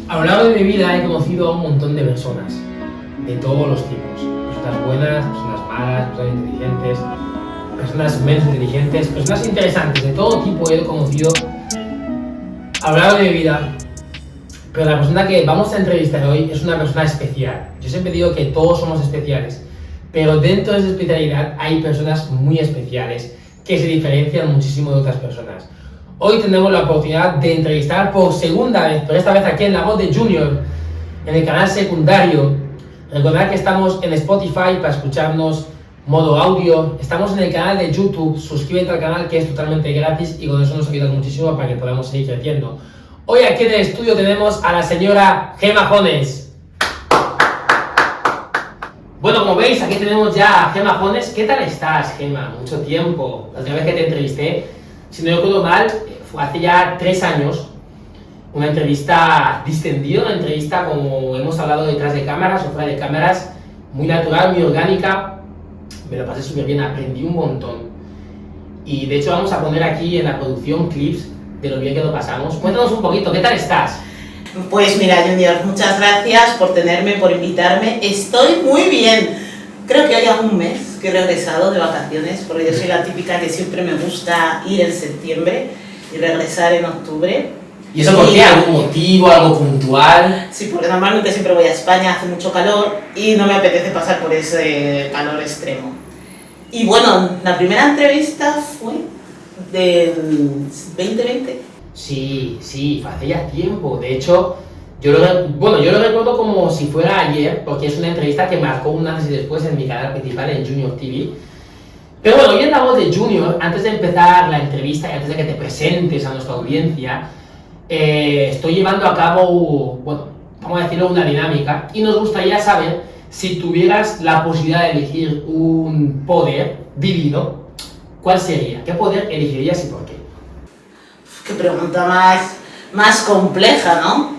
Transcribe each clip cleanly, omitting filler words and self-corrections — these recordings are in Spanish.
A lo largo de mi vida he conocido a un montón de personas, de todos los tipos. Personas buenas, personas malas, personas inteligentes, personas menos inteligentes, personas interesantes, de todo tipo he conocido a lo largo de mi vida. Pero la persona que vamos a entrevistar hoy es una persona especial. Yo siempre digo que todos somos especiales, pero dentro de esa especialidad hay personas muy especiales que se diferencian muchísimo de otras personas. Hoy tenemos la oportunidad de entrevistar por segunda vez, pero esta vez aquí en La Voz de Junior, en el canal secundario. Recordad que estamos en Spotify para escucharnos modo audio, estamos en el canal de YouTube, suscríbete al canal que es totalmente gratis y con eso nos ayudas muchísimo para que podamos seguir creciendo. Hoy aquí en el estudio tenemos a la señora Gemma Jones. Bueno, como veis, aquí tenemos ya a Gemma Jones. ¿Qué tal estás, Gemma? Mucho tiempo. La última vez que te entrevisté, si no recuerdo mal, fue hace ya 3 años. Una entrevista distendida, una entrevista como hemos hablado detrás de cámaras o fuera de cámaras, muy natural, muy orgánica. Me lo pasé súper bien, aprendí un montón. Y de hecho vamos a poner aquí en la producción clips de lo bien que lo pasamos. Cuéntanos un poquito, ¿qué tal estás? Pues mira, Junior, muchas gracias por tenerme, por invitarme. Estoy muy bien. Creo que hoy hace un mes que he regresado de vacaciones, porque yo soy la típica que siempre me gusta ir en septiembre y regresar en octubre. ¿Y eso por qué? ¿Algún motivo, algo puntual? Sí, porque normalmente siempre voy a España, hace mucho calor y no me apetece pasar por ese calor extremo. Y bueno, la primera entrevista fue del 2020. Sí, hace ya tiempo. De hecho, yo lo recuerdo como si fuera ayer, porque es una entrevista que marcó un antes y después en mi canal principal, en Junior TV. Pero bueno, hoy en La Voz de Junior, antes de empezar la entrevista y antes de que te presentes a nuestra audiencia, estoy llevando a cabo, bueno, vamos a decirlo, una dinámica, y nos gustaría saber si tuvieras la posibilidad de elegir un poder divino, ¿cuál sería? ¿Qué poder elegirías y por qué? Qué pregunta más compleja, ¿no?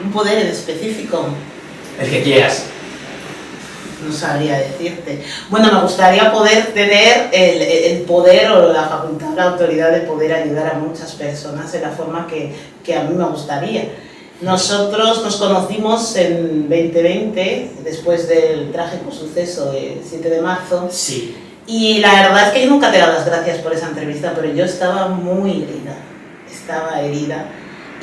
Un poder en específico. El que quieras. No sabría decirte. Bueno, me gustaría poder tener el poder o la facultad, la autoridad de poder ayudar a muchas personas de la forma que a mí me gustaría. Nosotros nos conocimos en 2020, después del trágico suceso del 7 de marzo. Sí. Y la verdad es que yo nunca te he dado las gracias por esa entrevista, pero yo estaba muy herida.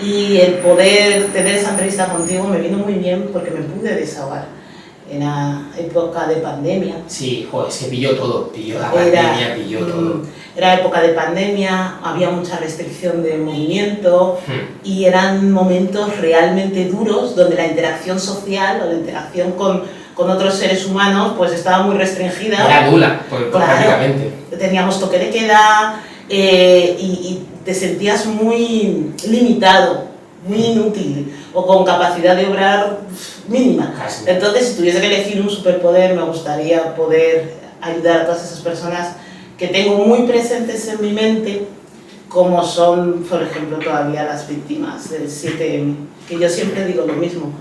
Y el poder tener esa entrevista contigo me vino muy bien porque me pude desahogar en la época de pandemia. Sí, joder, se pilló todo, la pandemia, pilló todo. Era época de pandemia, había mucha restricción de movimiento y eran momentos realmente duros donde la interacción social o la interacción con otros seres humanos pues estaba muy restringida. Era nula, prácticamente. Teníamos toque de queda y te sentías muy limitado, muy inútil o con capacidad de obrar mínima. Casi. Entonces, si tuviese que elegir un superpoder, me gustaría poder ayudar a todas esas personas que tengo muy presentes en mi mente, como son, por ejemplo, todavía las víctimas del 7M, que yo siempre digo lo mismo.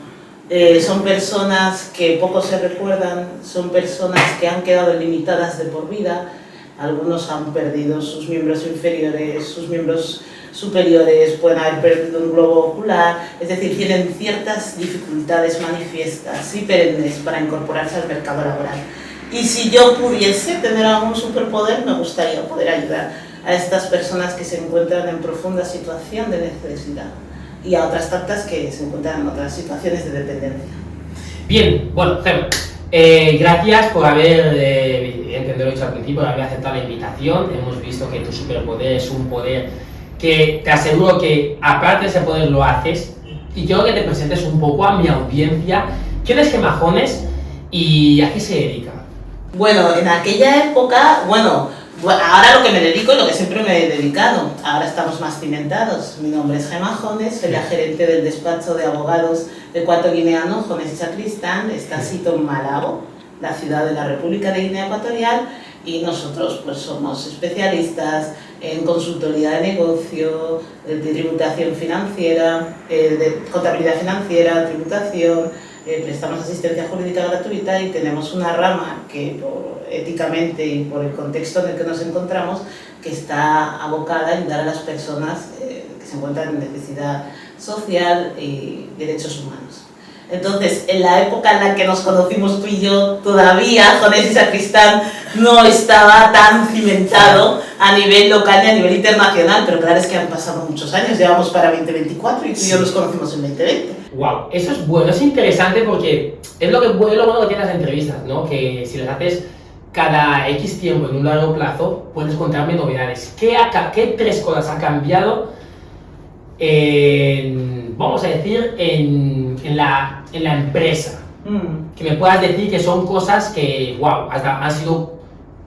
Son personas que poco se recuerdan, son personas que han quedado limitadas de por vida, algunos han perdido sus miembros inferiores, sus miembros superiores, pueden haber perdido un globo ocular, es decir, tienen ciertas dificultades manifiestas y perennes para incorporarse al mercado laboral. Y si yo pudiese tener algún superpoder, me gustaría poder ayudar a estas personas que se encuentran en profunda situación de necesidad y a otras tantas que se encuentran en otras situaciones de dependencia. Bien, bueno, Gemma, gracias por haber, entendido lo dicho al principio, por haber aceptado la invitación. Hemos visto que tu superpoder es un poder que te aseguro que aparte de ese poder lo haces, y quiero que te presentes un poco a mi audiencia. ¿Quién es Gemma Jones y a qué se dedica? Bueno, en aquella época, ahora lo que me dedico es lo que siempre me he dedicado. Ahora estamos más cimentados. Mi nombre es Gemma Jones, soy la gerente del despacho de abogados ecuatoguineano Jones y Sacristán. Está situado en Malabo, la ciudad de la República de Guinea Ecuatorial, y nosotros pues somos especialistas en consultoría de negocio, de tributación financiera, de contabilidad financiera, tributación. Prestamos asistencia jurídica gratuita y tenemos una rama que éticamente y por el contexto en el que nos encontramos que está abocada a ayudar a las personas que se se encuentran en necesidad social y derechos humanos. Entonces, en la época en la que nos conocimos tú y yo, todavía Jones y Sacristán no estaba tan cimentado a nivel local y a nivel internacional, pero claro, es que han pasado muchos años, llevamos para 2024 y tú y yo nos conocimos en 2020. Wow, eso es bueno, es interesante porque es lo bueno que tienen las entrevistas, ¿no? Que si las haces cada X tiempo en un largo plazo, puedes contarme novedades. ¿Qué 3 cosas ha cambiado vamos a decir, en la empresa? Que me puedas decir que son cosas que, wow, hasta han sido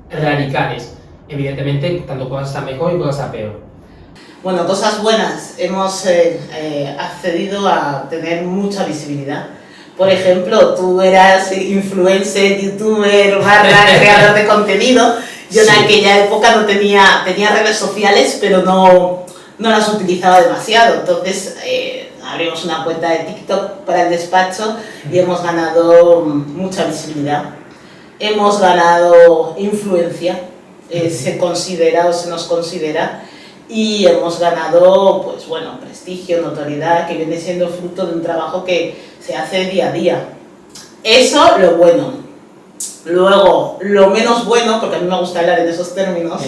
radicales. Evidentemente, tanto cosas a mejor y cosas a peor. Bueno, cosas buenas. Hemos accedido a tener mucha visibilidad. Por ejemplo, tú eras influencer, youtuber, creador de contenido. Yo en aquella época no tenía redes sociales, pero no las utilizaba demasiado. Entonces, abrimos una cuenta de TikTok para el despacho y hemos ganado mucha visibilidad. Hemos ganado influencia, se considera o se nos considera, y hemos ganado, pues bueno, prestigio, notoriedad, que viene siendo fruto de un trabajo que se hace día a día. Eso, lo bueno. Luego, lo menos bueno, porque a mí me gusta hablar en esos términos,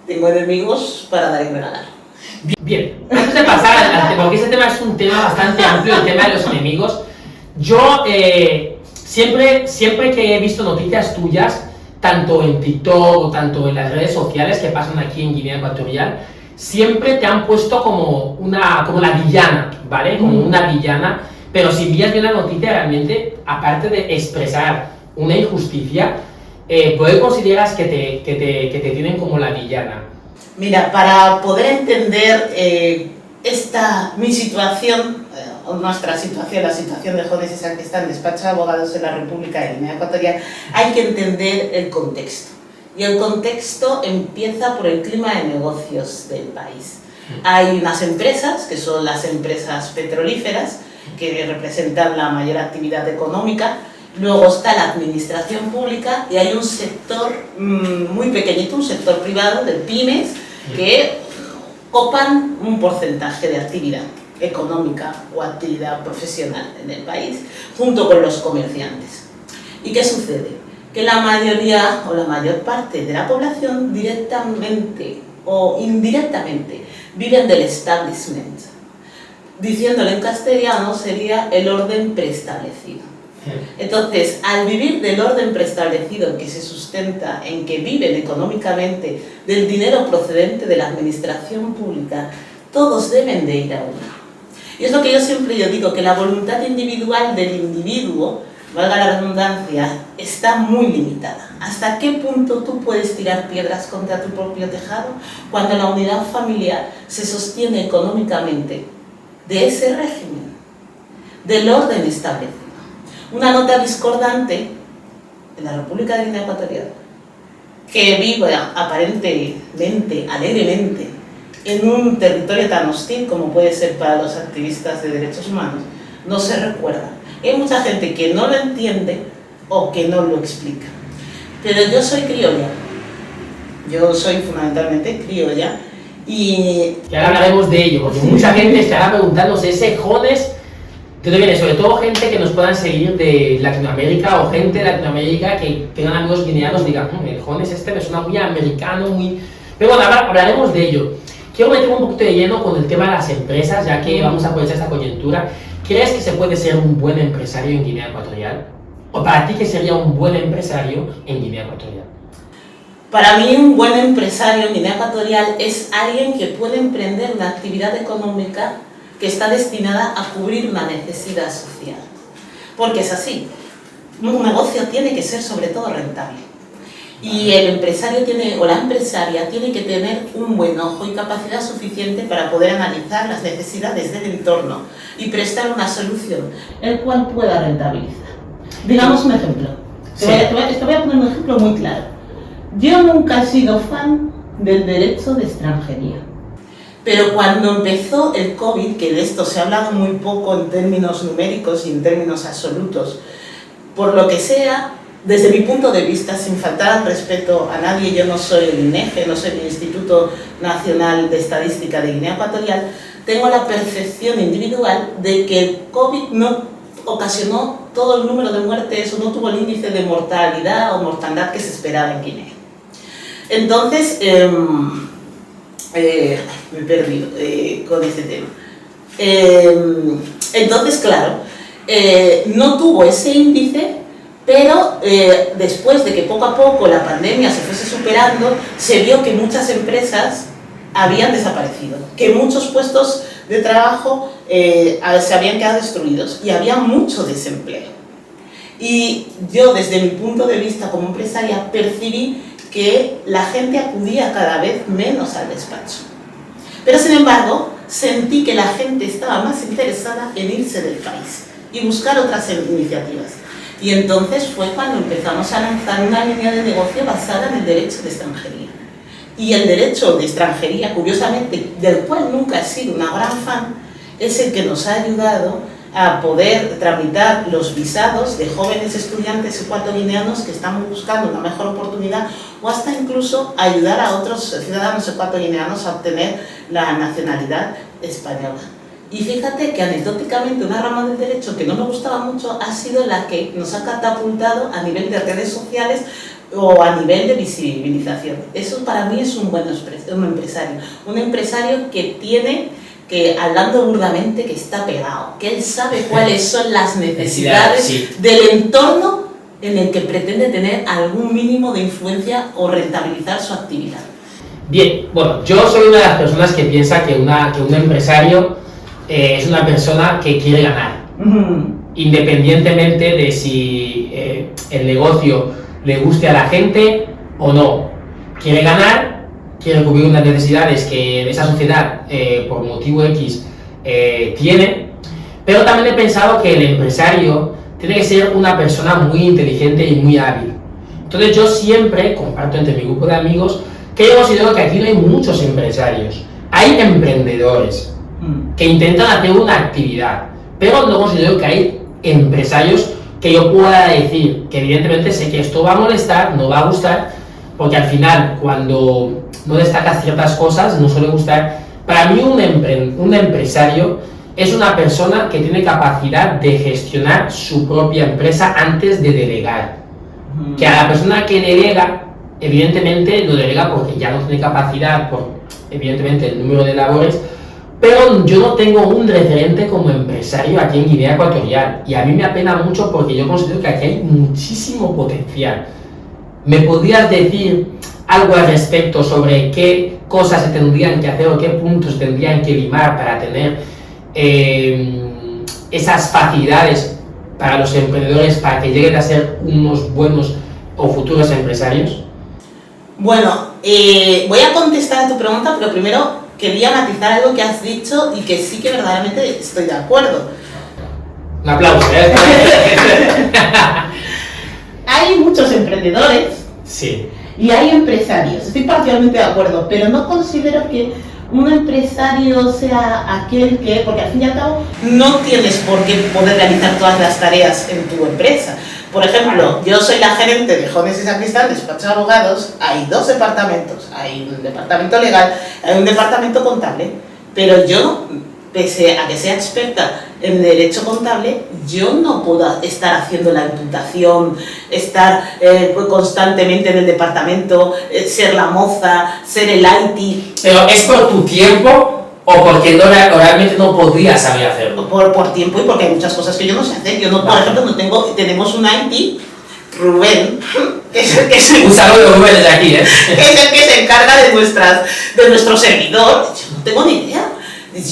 tengo enemigos para dar y regalar. Bien, antes de pasar al tema, porque ese tema es un tema bastante amplio, el tema de los enemigos. Yo siempre que he visto noticias tuyas, tanto en TikTok o tanto en las redes sociales que pasan aquí en Guinea Ecuatorial, siempre te han puesto como la villana, ¿vale? Como una villana, pero si miras bien la noticia, realmente, aparte de expresar una injusticia, ¿por qué consideras que te tienen como la villana? Mira, para poder entender mi situación, nuestra situación, la situación de Jones y Sacristán, despacho de abogados de la República de Guinea Ecuatorial, hay que entender el contexto. Y el contexto empieza por el clima de negocios del país. Hay unas empresas, que son las empresas petrolíferas, que representan la mayor actividad económica. Luego está la administración pública y hay un sector muy pequeñito, un sector privado de pymes, que copan un porcentaje de actividad económica o actividad profesional en el país, junto con los comerciantes. ¿Y qué sucede? Que la mayoría o la mayor parte de la población, directamente o indirectamente, viven del establishment. Diciéndolo en castellano, sería el orden preestablecido. Entonces, al vivir del orden preestablecido, que se sustenta en que viven económicamente del dinero procedente de la administración pública, todos deben de ir a una. Y es lo que yo siempre digo, que la voluntad individual del individuo, valga la redundancia, está muy limitada. ¿Hasta qué punto tú puedes tirar piedras contra tu propio tejado cuando la unidad familiar se sostiene económicamente de ese régimen, del orden establecido? Una nota discordante en la República de Guinea Ecuatorial, que vive aparentemente, alegremente, en un territorio tan hostil como puede ser para los activistas de derechos humanos, no se recuerda. Hay mucha gente que no lo entiende o que no lo explica. Pero yo soy criolla, yo soy fundamentalmente criolla, y ahora hablaremos de ello, porque mucha gente estará preguntándose ese Jones. ¿De dónde viene? Sobre todo gente que nos puedan seguir de Latinoamérica o gente de Latinoamérica que tengan amigos guineanos y digan, el Jones este me suena muy americano, muy... Pero bueno, ahora hablaremos de ello. Quiero meterme un poquito de lleno con el tema de las empresas, ya que vamos a aprovechar esta coyuntura. ¿Crees que se puede ser un buen empresario en Guinea Ecuatorial? ¿O para ti qué sería un buen empresario en Guinea Ecuatorial? Para mí un buen empresario en Guinea Ecuatorial es alguien que puede emprender una actividad económica que está destinada a cubrir una necesidad social. Porque es así, un negocio tiene que ser sobre todo rentable. Y el empresario o la empresaria tiene que tener un buen ojo y capacidad suficiente para poder analizar las necesidades del entorno y prestar una solución, el cual pueda rentabilizar. Digamos un ejemplo. Sí. Te voy a poner un ejemplo muy claro. Yo nunca he sido fan del derecho de extranjería. Pero cuando empezó el COVID, que de esto se ha hablado muy poco en términos numéricos y en términos absolutos, por lo que sea, desde mi punto de vista, sin faltar al respeto a nadie, yo no soy el INEGE, no soy el Instituto Nacional de Estadística de Guinea Ecuatorial, tengo la percepción individual de que el COVID no ocasionó todo el número de muertes o no tuvo el índice de mortalidad o mortandad que se esperaba en Guinea. Entonces, me he perdido con ese tema. Entonces, claro, no tuvo ese índice, pero después de que poco a poco la pandemia se fuese superando, se vio que muchas empresas habían desaparecido, que muchos puestos de trabajo se habían quedado destruidos y había mucho desempleo. Y yo, desde mi punto de vista como empresaria, percibí que la gente acudía cada vez menos al despacho. Pero, sin embargo, sentí que la gente estaba más interesada en irse del país y buscar otras iniciativas. Y entonces fue cuando empezamos a lanzar una línea de negocio basada en el derecho de extranjería. Y el derecho de extranjería, curiosamente, del cual nunca he sido una gran fan, es el que nos ha ayudado a poder tramitar los visados de jóvenes estudiantes ecuatoguineanos que están buscando una mejor oportunidad, o hasta incluso ayudar a otros ciudadanos ecuatoguineanos a obtener la nacionalidad española. Y fíjate que anecdóticamente una rama del derecho que no me gustaba mucho ha sido la que nos ha catapultado a nivel de redes sociales o a nivel de visibilización. Eso para mí es un buen empresario que tiene, que hablando burdamente, que está pegado, que él sabe cuáles son las necesidades del entorno en el que pretende tener algún mínimo de influencia o rentabilizar su actividad. Bien, bueno, yo soy una de las personas que piensa que un empresario es una persona que quiere ganar, independientemente de si el negocio le guste a la gente o no. Quiere ganar, quiere cubrir unas necesidades que esa sociedad por motivo X tiene, pero también he pensado que el empresario tiene que ser una persona muy inteligente y muy hábil. Entonces yo siempre comparto entre mi grupo de amigos que yo considero que aquí no hay muchos empresarios, hay emprendedores que intentan hacer una actividad, pero no considero que hay empresarios que yo pueda decir que evidentemente sé que esto va a molestar, no va a gustar, porque al final cuando no destacas ciertas cosas no suele gustar. Para mí un empresario es una persona que tiene capacidad de gestionar su propia empresa antes de delegar. Que a la persona que delega, evidentemente lo delega porque ya no tiene capacidad, por evidentemente el número de labores, pero yo no tengo un referente como empresario aquí en Guinea Ecuatorial y a mí me apena mucho porque yo considero que aquí hay muchísimo potencial. ¿Me podrías decir algo al respecto sobre qué cosas se tendrían que hacer o qué puntos tendrían que limar para tener esas facilidades para los emprendedores para que lleguen a ser unos buenos o futuros empresarios? Bueno, voy a contestar a tu pregunta, pero primero quería matizar algo que has dicho y que sí que verdaderamente estoy de acuerdo. Un aplauso, ¿eh? Hay muchos emprendedores, sí, y hay empresarios, estoy parcialmente de acuerdo, pero no considero que un empresario sea aquel que, porque al fin y al cabo no tienes por qué poder realizar todas las tareas en tu empresa. Por ejemplo, yo soy la gerente de Jones y Sacristán, despacho de abogados, hay dos departamentos, hay un departamento legal, hay un departamento contable, pero yo, pese a que sea experta en derecho contable, yo no puedo estar haciendo la imputación, estar constantemente en el departamento, ser la moza, ser el IT. ¿Pero es por tu tiempo o porque realmente no podrías saber hacerlo? Por tiempo y porque hay muchas cosas que yo no sé hacer. Yo no, por ejemplo, tenemos un IT, Rubén, que es el que se... Un saludo, Rubén, desde aquí, ¿eh? Que es el que se encarga de nuestro servidor. Yo no tengo ni idea.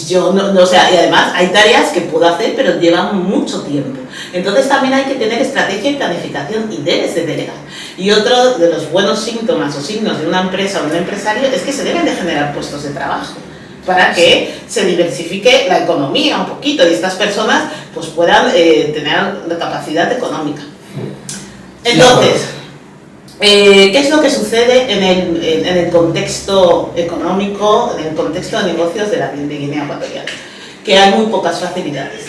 Yo no, o sea, y además hay tareas que puedo hacer, pero llevan mucho tiempo. Entonces también hay que tener estrategia y planificación y debes de delegar. Y otro de los buenos síntomas o signos de una empresa o de un empresario es que se deben de generar puestos de trabajo para que se diversifique la economía un poquito y estas personas pues puedan tener la capacidad económica. Entonces, ¿qué es lo que sucede en el contexto económico, en el contexto de negocios de Guinea Ecuatorial? Que hay muy pocas facilidades.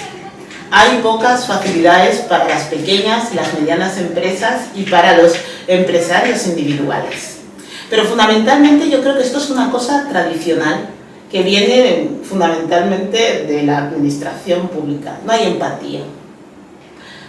hay pocas facilidades para las pequeñas y las medianas empresas y para los empresarios individuales. Pero fundamentalmente yo creo que esto es una cosa tradicional que viene fundamentalmente de la administración pública. No hay empatía.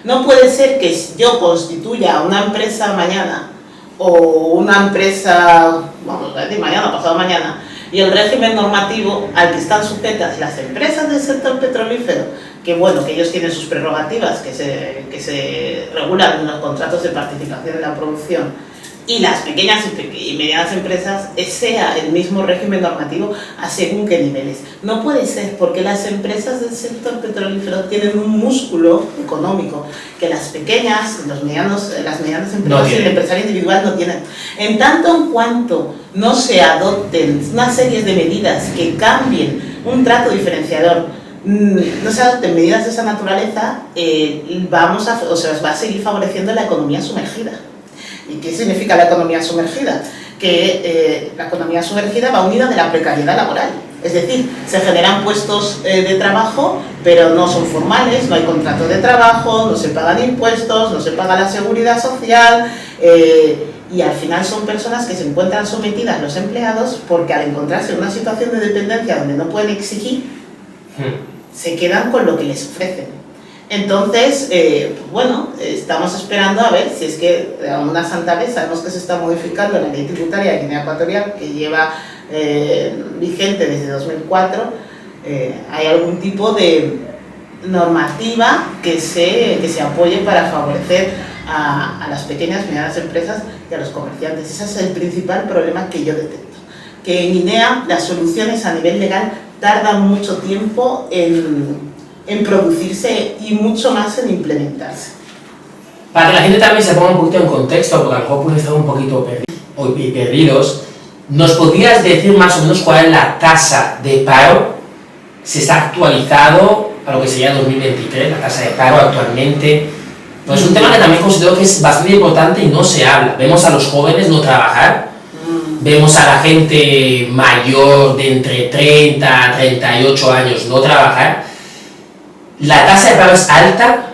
No puede ser que yo constituya una empresa mañana o una empresa, vamos a decir mañana, pasado mañana, y el régimen normativo al que están sujetas las empresas del sector petrolífero, que bueno, que ellos tienen sus prerrogativas que se regulan en los contratos de participación en la producción, y las pequeñas y medianas empresas sea el mismo régimen normativo a según qué niveles. No puede ser, porque las empresas del sector petrolífero tienen un músculo económico que las pequeñas, las medianas empresas y el empresario individual no tienen. En tanto en cuanto no se adopten una serie de medidas que cambien un trato diferenciador, no se adopten medidas de esa naturaleza, va a seguir favoreciendo la economía sumergida. ¿Y qué significa la economía sumergida? Que la economía sumergida va unida de la precariedad laboral. Es decir, se generan puestos de trabajo, pero no son formales, no hay contrato de trabajo, no se pagan impuestos, no se paga la seguridad social, y al final son personas que se encuentran sometidas, los empleados, porque al encontrarse en una situación de dependencia donde no pueden exigir, se quedan con lo que les ofrecen. Entonces, bueno, estamos esperando a ver si es que a una santa vez, sabemos que se está modificando la ley tributaria de Guinea Ecuatorial, que lleva vigente desde 2004, hay algún tipo de normativa que se apoye para favorecer a las pequeñas y medianas empresas y a los comerciantes. Ese es el principal problema que yo detecto, que en Guinea las soluciones a nivel legal tardan mucho tiempo en producirse y mucho más en implementarse. Para que la gente también se ponga un poquito en contexto, porque a lo mejor pueden estar un poquito perdidos, ¿nos podrías decir más o menos cuál es la tasa de paro? Si está actualizado a lo que sería 2023, la tasa de paro actualmente. Pues es un tema que también considero que es bastante importante y no se habla. Vemos a los jóvenes no trabajar, vemos a la gente mayor de entre 30 a 38 años no trabajar. ¿La tasa de paro es alta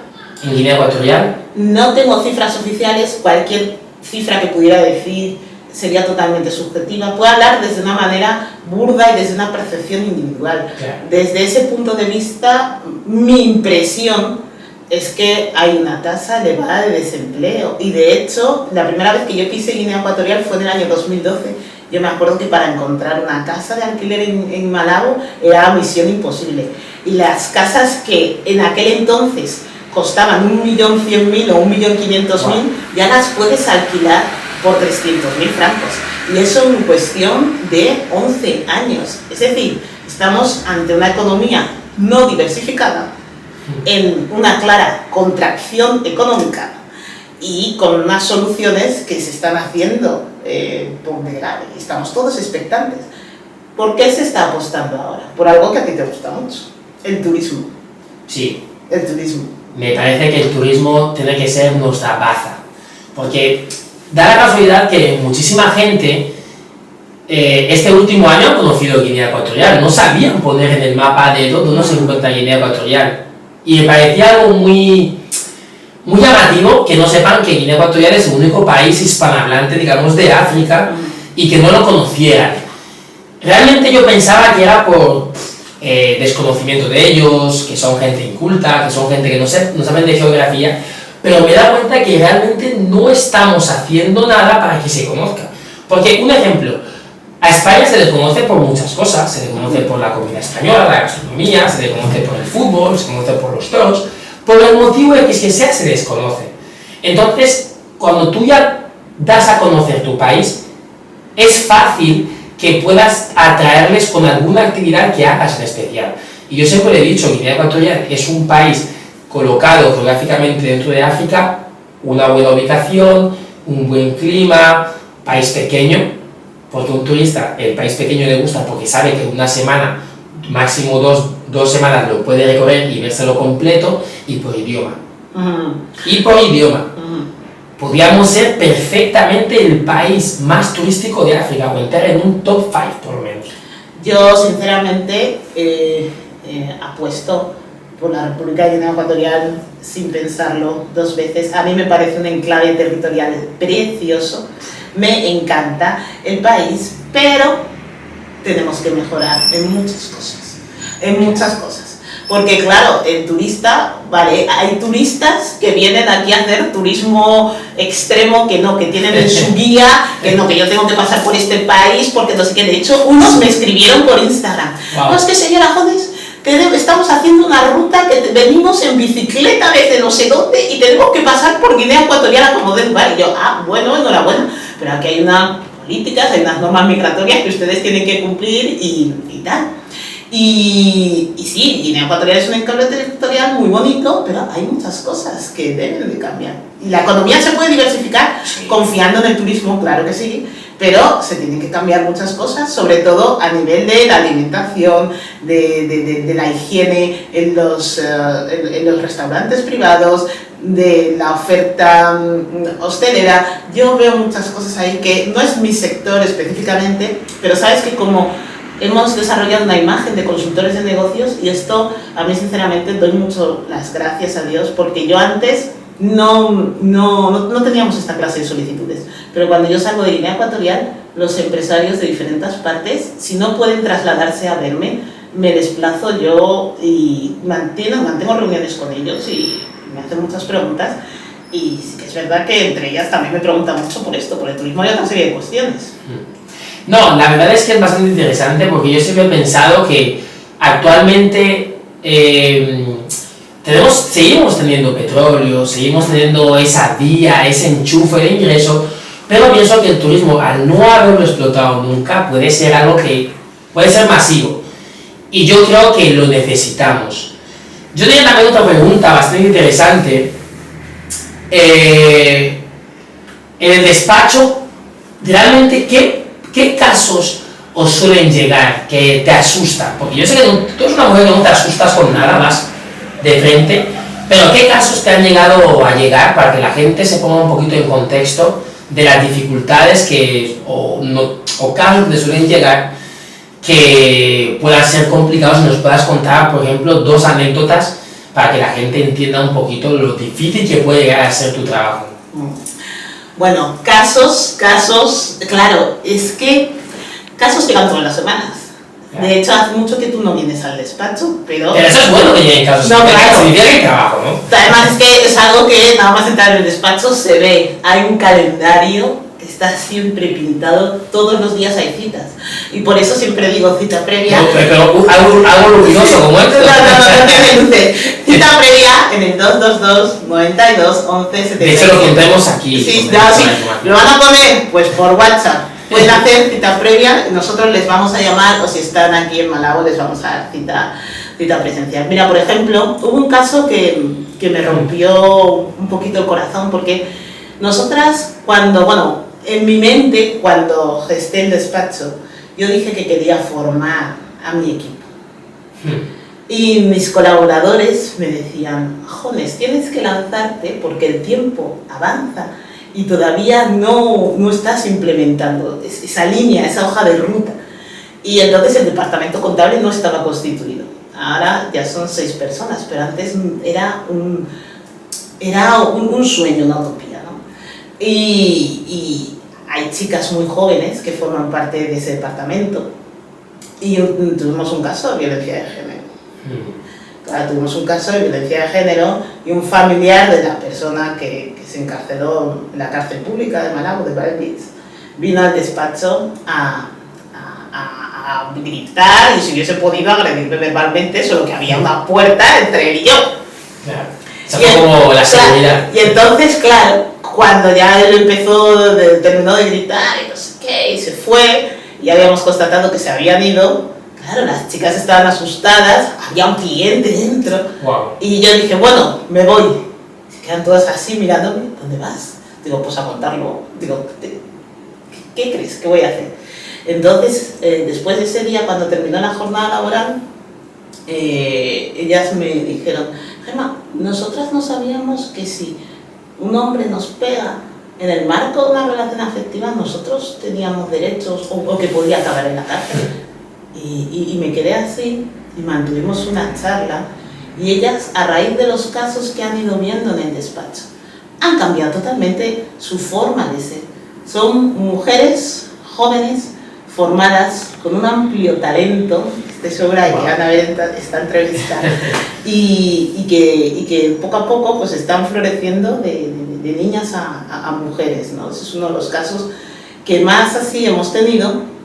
en Guinea Ecuatorial? No tengo cifras oficiales, cualquier cifra que pudiera decir sería totalmente subjetiva. Puedo hablar desde una manera burda y desde una percepción individual. Claro. Desde ese punto de vista, mi impresión es que hay una tasa elevada de desempleo. Y de hecho, la primera vez que yo pisé Guinea Ecuatorial fue en el año 2012. Yo me acuerdo que para encontrar una casa de alquiler en Malabo era misión imposible. Y las casas que en aquel entonces costaban 1.100.000 o 1.500.000, ya las puedes alquilar por 300.000 francos. Y eso en cuestión de 11 años. Es decir, estamos ante una economía no diversificada, en una clara contracción económica y con unas soluciones que se están haciendo ponderar. Estamos todos expectantes. ¿Por qué se está apostando ahora? Por algo que a ti te gusta mucho: el turismo. Sí. El turismo. Me parece que el turismo tiene que ser nuestra baza, porque da la casualidad que muchísima gente este último año ha conocido Guinea Ecuatorial, no sabían poner en el mapa de dónde se encuentra Guinea Ecuatorial, y me parecía algo muy llamativo que no sepan que Guinea Ecuatorial es el único país hispanohablante, digamos, de África, y que no lo conocieran. Realmente yo pensaba que era por desconocimiento de ellos, que son gente inculta, que son gente que no saben de geografía, pero me he dado cuenta que realmente no estamos haciendo nada para que se conozca. Porque, un ejemplo, a España se le conoce por muchas cosas, se le conoce por la comida española, la gastronomía, se le conoce por el fútbol, se le conoce por los toros, por el motivo de que sea se desconoce. Entonces, cuando tú ya das a conocer tu país, es fácil que puedas atraerles con alguna actividad que hagas en especial. Y yo siempre he dicho, Guinea Ecuatorial es un país colocado geográficamente dentro de África, una buena ubicación, un buen clima, país pequeño, porque un turista, el país pequeño le gusta porque sabe que una semana, máximo dos semanas lo puede recorrer y vérselo completo, y por idioma. Y por idioma. Podríamos ser perfectamente el país más turístico de África, o entrar en un top 5 por lo menos. Yo sinceramente apuesto por la República de Guinea Ecuatorial sin pensarlo dos veces. A mí me parece un enclave territorial precioso, me encanta el país, pero tenemos que mejorar en muchas cosas. Porque claro, el turista, vale, hay turistas que vienen aquí a hacer turismo extremo, que tienen en su guía, que yo tengo que pasar por este país, porque no sé qué. De hecho, unos me escribieron por Instagram. Wow. No, es que señora Jones, estamos haciendo una ruta que venimos en bicicleta desde no sé dónde y tenemos que pasar por Guinea Ecuatorial a como del lugar. Y yo, bueno, enhorabuena, pero aquí hay unas políticas, hay unas normas migratorias que ustedes tienen que cumplir y tal. Y sí, Guinea Ecuatorial es un enclave territorial muy bonito, pero hay muchas cosas que deben de cambiar. Y la economía se puede diversificar confiando en el turismo, claro que sí, pero se tienen que cambiar muchas cosas, sobre todo a nivel de la alimentación, de la higiene en los restaurantes privados, de la oferta hostelera. Yo veo muchas cosas ahí que no es mi sector específicamente, pero sabes que como hemos desarrollado una imagen de consultores de negocios, y esto a mí sinceramente doy mucho las gracias a Dios, porque yo antes no teníamos esta clase de solicitudes, pero cuando yo salgo de Guinea Ecuatorial, los empresarios de diferentes partes, si no pueden trasladarse a verme, me desplazo yo y mantengo reuniones con ellos y me hacen muchas preguntas. Y sí que es verdad que entre ellas también me preguntan mucho por esto, por el turismo y otra serie de cuestiones. No, la verdad es que es bastante interesante, porque yo siempre he pensado que actualmente seguimos teniendo petróleo, seguimos teniendo esa vía, ese enchufe de ingreso, pero pienso que el turismo, al no haberlo explotado nunca, puede ser algo que puede ser masivo, y yo creo que lo necesitamos. Yo tenía también otra pregunta bastante interesante. En el despacho, realmente, ¿qué casos os suelen llegar que te asustan? Porque yo sé que tú eres una mujer que no te asustas con nada más de frente, pero ¿qué casos te han llegado a llegar para que la gente se ponga un poquito en contexto de las dificultades o casos que te suelen llegar que puedan ser complicados? Y nos puedas contar, por ejemplo, 2 anécdotas para que la gente entienda un poquito lo difícil que puede llegar a ser tu trabajo. Bueno, casos, claro, es que casos llegan todas las semanas. De hecho, hace mucho que tú no vienes al despacho, pero eso es bueno que lleguen casos, no, claro. Significa que hay trabajo, ¿no? Además es que es algo que nada más entrar en el despacho se ve. Hay un calendario que está siempre pintado, todos los días hay citas. Y por eso siempre digo cita previa. No, pero algo luminoso como esto. No tiene luces. Cita previa en el 222 92 11 77. De hecho, lo contemos aquí. Sí, lo van a poner pues por WhatsApp. Pueden hacer cita previa, nosotros les vamos a llamar, o si están aquí en Malabo les vamos a dar cita presencial. Mira, por ejemplo, hubo un caso que me rompió un poquito el corazón, porque nosotras en mi mente, cuando gesté el despacho, yo dije que quería formar a mi equipo. Y mis colaboradores me decían, Jones, tienes que lanzarte porque el tiempo avanza y todavía no estás implementando esa línea, esa hoja de ruta. Y entonces el departamento contable no estaba constituido. Ahora ya son 6 personas, pero antes era un sueño, una utopía, ¿no? Y hay chicas muy jóvenes que forman parte de ese departamento. Y tuvimos un caso de violencia de género. Claro, tuvimos un caso de violencia de género y un familiar de la persona que se encarceló en la cárcel pública de Malabo, de Valpits, vino al despacho a gritar, y si hubiese podido agredirme verbalmente, solo que había una puerta entre él y yo. Claro. Esa fue como la seguridad. Y entonces, claro, cuando ya él terminó de gritar y no sé qué, y se fue, y habíamos constatado que se habían ido, claro, las chicas estaban asustadas, había un cliente dentro. Wow. Y yo dije, bueno, me voy. Se quedan todas así mirándome, ¿dónde vas? Digo, pues a contarlo. Digo, ¿qué crees que voy a hacer? Entonces, después de ese día, cuando terminó la jornada laboral, ellas me dijeron, Gemma, nosotras no sabíamos que si un hombre nos pega en el marco de una relación afectiva, nosotros teníamos derechos o que podía acabar en la cárcel. Y me quedé así y mantuvimos una charla Y ellas, a raíz de los casos que han ido viendo en el despacho, han cambiado totalmente su forma de ser. Son mujeres jóvenes, formadas, con un amplio talento, estoy segura de que van a ver esta entrevista, y que poco a poco pues están floreciendo de niñas a mujeres, ¿no? Ese es uno de los casos que más así hemos tenido.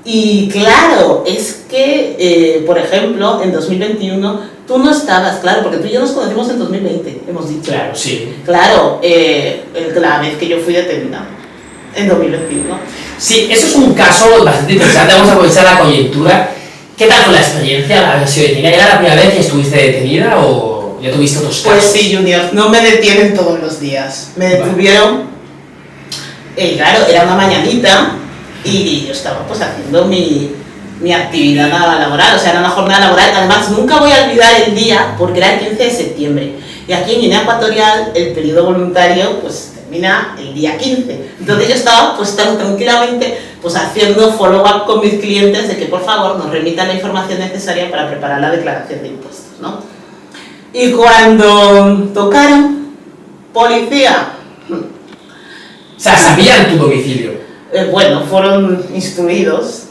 Y claro, es que, por ejemplo, en 2021, tú no estabas, claro, porque tú y yo nos conocimos en 2020, hemos dicho. Claro, sí. Claro, la vez que yo fui detenida, en 2021. Sí, eso es un caso bastante interesante, vamos a aprovechar la coyuntura. ¿Qué tal fue la experiencia al haber sido detenida? ¿Era la primera vez que estuviste detenida o ya tuviste otros casos? Pues sí, Junior, no me detienen todos los días. Me detuvieron, claro, era una mañanita y yo estaba pues haciendo mi actividad laboral, o sea, era una jornada laboral. Además, nunca voy a olvidar el día porque era el 15 de septiembre. Y aquí en Guinea Ecuatorial el periodo voluntario pues termina el día 15. Entonces yo estaba pues tan tranquilamente pues haciendo follow-up con mis clientes de que por favor nos remitan la información necesaria para preparar la declaración de impuestos, ¿no? Y cuando tocaron, policía. O sea, sabían tu domicilio. Bueno, fueron instruidos.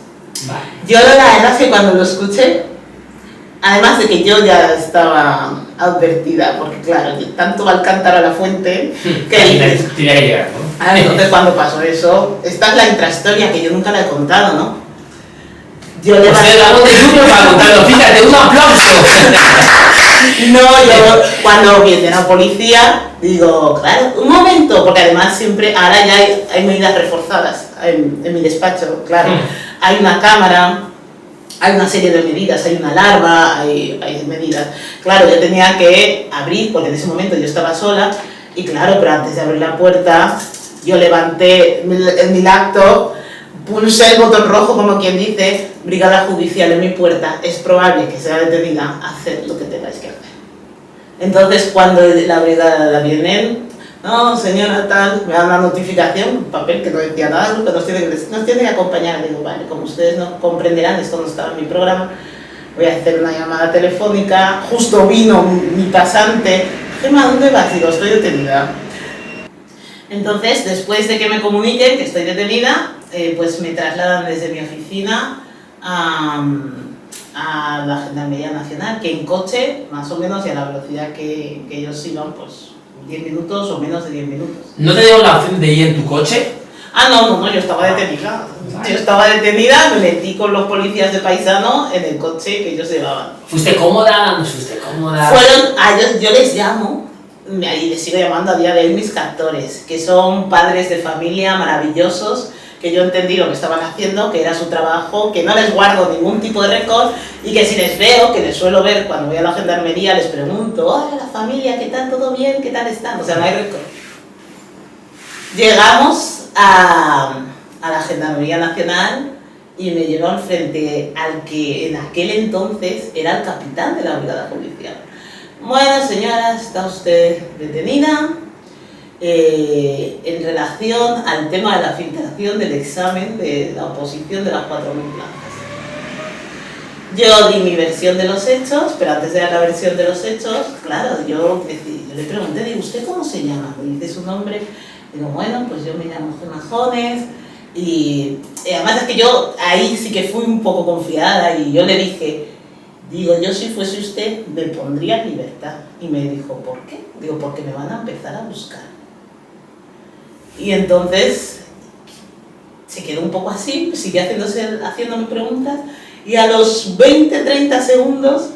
Vale. Yo la verdad es que cuando lo escuché, además de que yo ya estaba advertida, porque claro, tanto va el cántaro a la fuente, que tenía que llegar, ¿no? Entonces cuando pasó eso, esta es la intrahistoria que yo nunca la he contado, ¿no? Yo le Usted la voz de Junior para contarlo, fíjate, un aplauso. No, yo cuando viene la policía, digo, claro, un momento, porque además siempre, ahora ya hay medidas reforzadas en mi despacho, claro, hay una cámara, hay una serie de medidas, hay una alarma, hay medidas. Claro, yo tenía que abrir, porque en ese momento yo estaba sola, y claro, pero antes de abrir la puerta, yo levanté mi laptop, pulsé el botón rojo, como quien dice, brigada judicial en mi puerta, es probable que sea detenida, haced lo que tengáis que hacer. Entonces, cuando la brigada viene, no, señora, tal, me dan una notificación, un papel que no decía nada, que nos tiene que acompañar. Digo, vale, como ustedes no comprenderán, esto no estaba en mi programa, voy a hacer una llamada telefónica, justo vino mi pasante, Gemma, ¿dónde vas? Digo, estoy detenida. Entonces, después de que me comuniquen que estoy detenida, pues me trasladan desde mi oficina a la Gendarmería Nacional, que en coche, más o menos, y a la velocidad que ellos iban, pues 10 minutos o menos de 10 minutos. ¿No te dieron la opción de ir en tu coche? Ah, no, yo estaba detenida. Yo estaba detenida, me metí con los policías de paisano en el coche que ellos llevaban. ¿Fuiste cómoda? ¿No fuiste cómoda? Fueron, yo les llamo, y les sigo llamando a día de hoy mis captores, que son padres de familia maravillosos, que yo entendí lo que estaban haciendo, que era su trabajo, que no les guardo ningún tipo de récord y que si les veo, que les suelo ver cuando voy a la gendarmería, les pregunto, hola la familia, ¿qué tal? ¿Todo bien? ¿Qué tal están? O sea, no hay récord. Llegamos a la Gendarmería Nacional y me llevan frente al que en aquel entonces era el capitán de la Brigada Judicial. Bueno, señora, está usted detenida en relación al tema de la filtración del examen de la oposición de las 4.000 plazas. Yo di mi versión de los hechos, pero antes de dar la versión de los hechos, claro, yo le pregunté, digo, ¿usted cómo se llama? Me dice su nombre. Digo, bueno, pues yo me llamo Gemma Jones y además es que yo ahí sí que fui un poco confiada y yo le dije, digo, yo si fuese usted me pondría en libertad. Y me dijo, ¿por qué? Digo, porque me van a empezar a buscar. Y entonces se quedó un poco así, siguió haciéndome preguntas y a los 20-30 segundos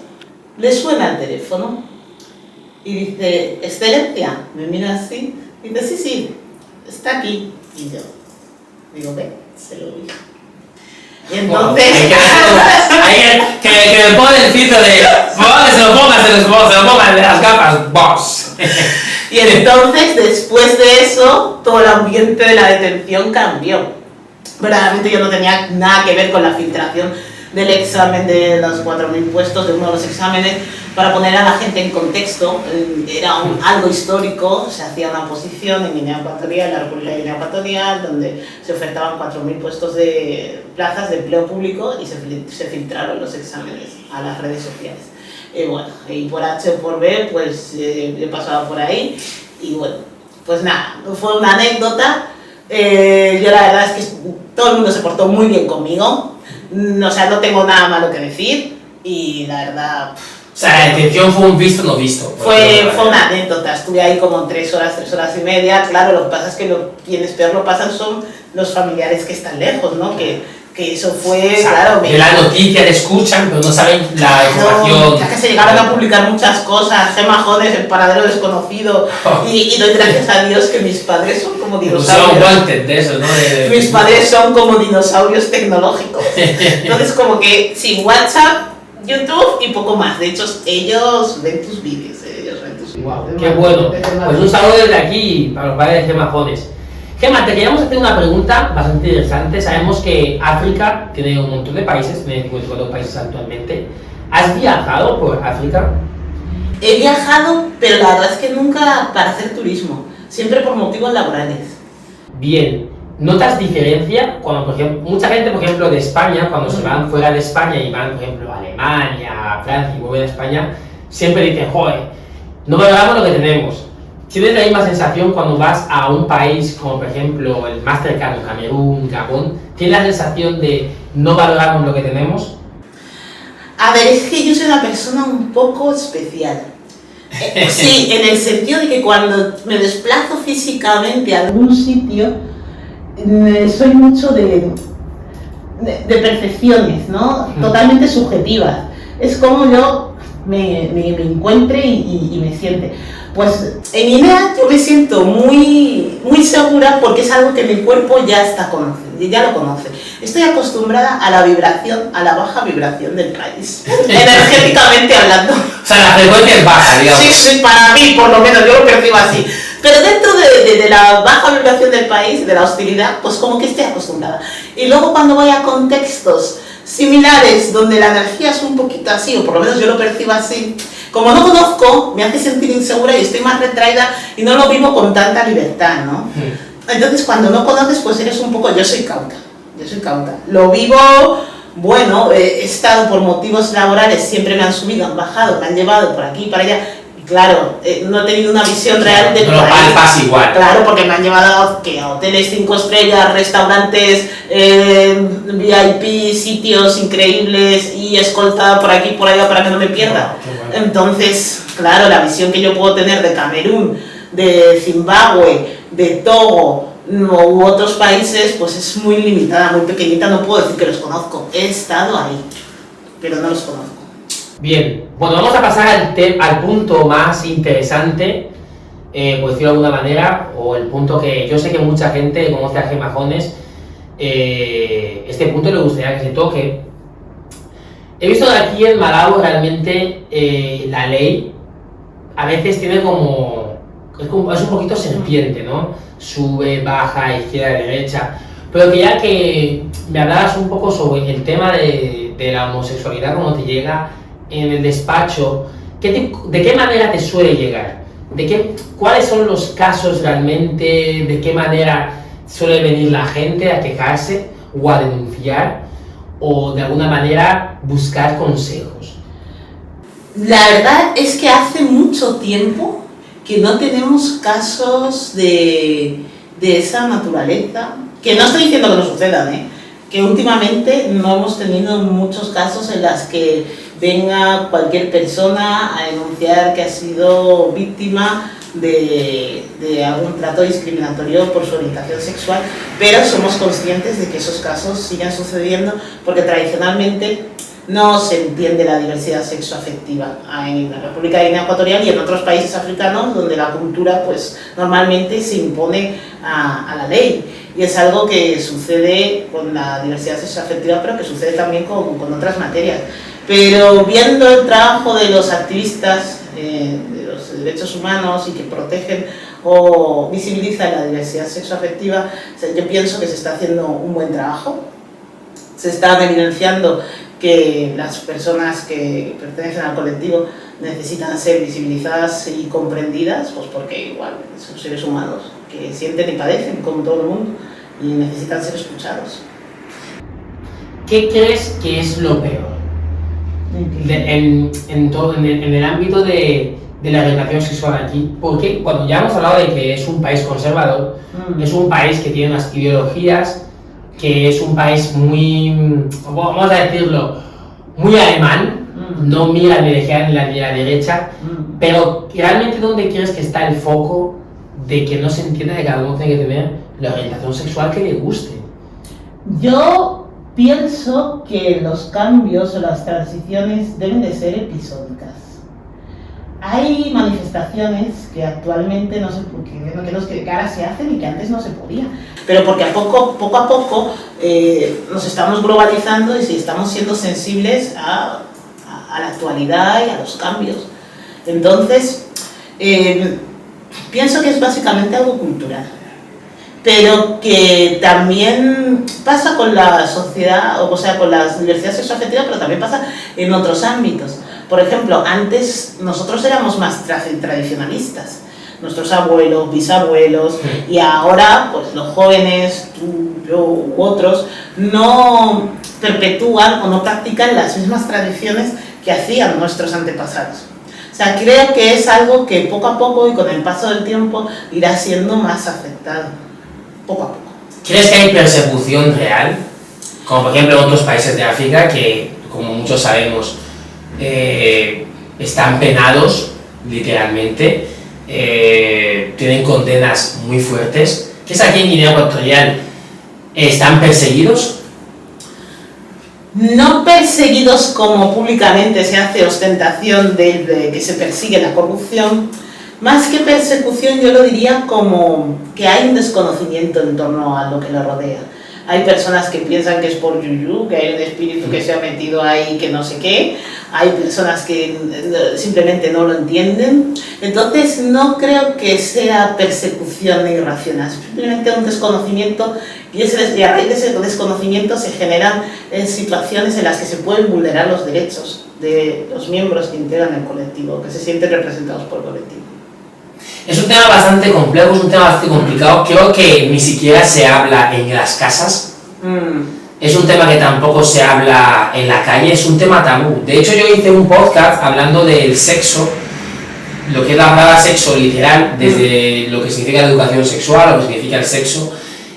le suena el teléfono y dice, Excelencia, me mira así, y dice, sí, está aquí. Y yo digo, ve, se lo digo. Y entonces... que me pone el filtro de... se lo pongas de las gafas, boss. Y entonces, después de eso, todo el ambiente de la detención cambió. Verdaderamente yo no tenía nada que ver con la filtración del examen de los 4.000 puestos, de uno de los exámenes, para poner a la gente en contexto. Era algo histórico, se hacía una oposición en Guinea Ecuatorial, en la República de Guinea Ecuatorial, donde se ofertaban 4.000 puestos de plazas de empleo público y se filtraron los exámenes a las redes sociales. Bueno, y por H o por B, pues he pasado por ahí y bueno, pues nada, fue una anécdota. Yo la verdad es que todo el mundo se portó muy bien conmigo, o sea, no tengo nada malo que decir y la verdad... O sea, la detención fue un visto no visto. Fue una anécdota, estuve ahí como 3 horas y media. Claro, lo que pasa es que quienes peor lo pasan son los familiares que están lejos, ¿no? Que eso fue, o sea, claro... De la noticia le escuchan, pero no saben la información. Ya que se llegaron a publicar muchas cosas, Gemma Jones, el paradero desconocido, y doy gracias a Dios que mis padres son como dinosaurios. Wanted de eso, ¿no? Mis padres son como dinosaurios tecnológicos. Entonces, como que sin WhatsApp, YouTube y poco más. De hecho, ellos ven tus vídeos. Wow, qué bueno. Pues un saludo desde aquí para los padres de Gemma Jones. Gemma, te queríamos hacer una pregunta bastante interesante. Sabemos que África tiene un montón de países, tiene 54 países actualmente. ¿Has viajado por África? He viajado, pero la verdad es que nunca para hacer turismo, siempre por motivos laborales. Bien, ¿notas diferencia cuando, por ejemplo, mucha gente, por ejemplo, de España, cuando se van fuera de España y van, por ejemplo, a Alemania, a Francia y vuelven a España, siempre dicen, joder, no valoramos lo que tenemos? ¿Tienes la misma sensación cuando vas a un país como, por ejemplo, el más cercano, Camerún, Gabón? ¿Tienes la sensación de no valoramos lo que tenemos? A ver, es que yo soy una persona un poco especial. Sí, en el sentido de que cuando me desplazo físicamente a algún sitio, soy mucho de percepciones, ¿no? Totalmente subjetivas. Es como yo me encuentre y me siente. Pues en Guinea yo me siento muy segura porque es algo que mi cuerpo ya lo conoce. Estoy acostumbrada a la vibración, a la baja vibración del país, energéticamente hablando. O sea, la frecuencia es baja, digamos. Sí, para mí por lo menos, yo lo percibo así. Pero dentro de la baja vibración del país, de la hostilidad, pues como que estoy acostumbrada. Y luego cuando voy a contextos similares, donde la energía es un poquito así, o por lo menos yo lo percibo así, como no conozco, me hace sentir insegura y estoy más retraída y no lo vivo con tanta libertad, ¿no? Entonces cuando no conoces, pues eres un poco, yo soy cauta. Lo vivo, bueno, he estado por motivos laborales, siempre me han subido, han bajado, me han llevado por aquí y para allá. Claro, no he tenido una visión real de... No lo palpas igual. Claro, porque me han llevado a hoteles 5 estrellas, restaurantes, VIP, sitios increíbles y escoltada por aquí y por allá para que no me pierda. Bueno. Entonces, claro, la visión que yo puedo tener de Camerún, de Zimbabue, de Togo u otros países, pues es muy limitada, muy pequeñita, no puedo decir que los conozco. He estado ahí, pero no los conozco. Bien, bueno, vamos a pasar al punto más interesante, por decirlo de alguna manera, o el punto que yo sé que mucha gente conoce a Gemma Jones. Este punto le gustaría que se toque. He visto que aquí en Malawi realmente la ley a veces tiene es un poquito serpiente, ¿no? Sube, baja, izquierda, derecha. Pero quería que me hablaras un poco sobre el tema de la homosexualidad, cómo te llega en el despacho, ¿de qué manera te suele llegar? ¿Cuáles son los casos realmente? ¿De qué manera suele venir la gente a quejarse o a denunciar? ¿O de alguna manera buscar consejos? La verdad es que hace mucho tiempo que no tenemos casos de esa naturaleza, que no estoy diciendo que no sucedan, que últimamente no hemos tenido muchos casos en los que venga cualquier persona a denunciar que ha sido víctima de algún trato discriminatorio por su orientación sexual, pero somos conscientes de que esos casos siguen sucediendo porque tradicionalmente no se entiende la diversidad sexoafectiva en la República de Guinea Ecuatorial y en otros países africanos donde la cultura pues normalmente se impone a la ley. Y es algo que sucede con la diversidad sexoafectiva, pero que sucede también con otras materias. Pero viendo el trabajo de los activistas de los derechos humanos y que protegen o visibilizan la diversidad sexoafectiva, yo pienso que se está haciendo un buen trabajo. Se están evidenciando que las personas que pertenecen al colectivo necesitan ser visibilizadas y comprendidas, pues porque igual son seres humanos que sienten y padecen como todo el mundo y necesitan ser escuchados. ¿Qué crees que es lo peor en el ámbito de la orientación sexual aquí? Porque cuando ya hemos hablado de que es un país conservador, es un país que tiene unas ideologías, que es un país muy, vamos a decirlo, muy alemán, no mira ni a la derecha, pero realmente ¿dónde crees que está el foco de que no se entienda que cada uno tiene que tener la orientación sexual que le guste? Yo pienso que los cambios o las transiciones deben de ser episódicas. Hay manifestaciones que actualmente no se que ahora se hacen y que antes no se podía, pero porque poco a poco nos estamos globalizando y estamos siendo sensibles a la actualidad y a los cambios. Entonces, pienso que es básicamente algo cultural, pero que también pasa con la sociedad, o sea, con la diversidad sexoafectiva, pero también pasa en otros ámbitos. Por ejemplo, antes nosotros éramos más tradicionalistas, nuestros abuelos, bisabuelos, y ahora pues los jóvenes, tú, yo u otros, no perpetúan o no practican las mismas tradiciones que hacían nuestros antepasados. O sea, creo que es algo que poco a poco y con el paso del tiempo irá siendo más afectado, poco a poco. ¿Crees que hay persecución real? Como por ejemplo en otros países de África que, como muchos sabemos, están penados, literalmente, tienen condenas muy fuertes. ¿Qué es aquí en Guinea Ecuatorial? ¿Están perseguidos? No perseguidos como públicamente se hace ostentación de que se persigue la corrupción, más que persecución yo lo diría como que hay un desconocimiento en torno a lo que lo rodea. Hay personas que piensan que es por yuyu, que hay un espíritu que se ha metido ahí, que no sé qué. Hay personas que simplemente no lo entienden. Entonces no creo que sea persecución irracional, simplemente un desconocimiento, y a raíz de ese desconocimiento se generan situaciones en las que se pueden vulnerar los derechos de los miembros que integran el colectivo, que se sienten representados por el colectivo. Es un tema bastante complejo, es un tema bastante complicado. Creo que ni siquiera se habla en las casas. Es un tema que tampoco se habla en la calle, es un tema tabú. De hecho, yo hice un podcast hablando del sexo, lo que es la palabra sexo literal, desde lo que significa la educación sexual, lo que significa el sexo,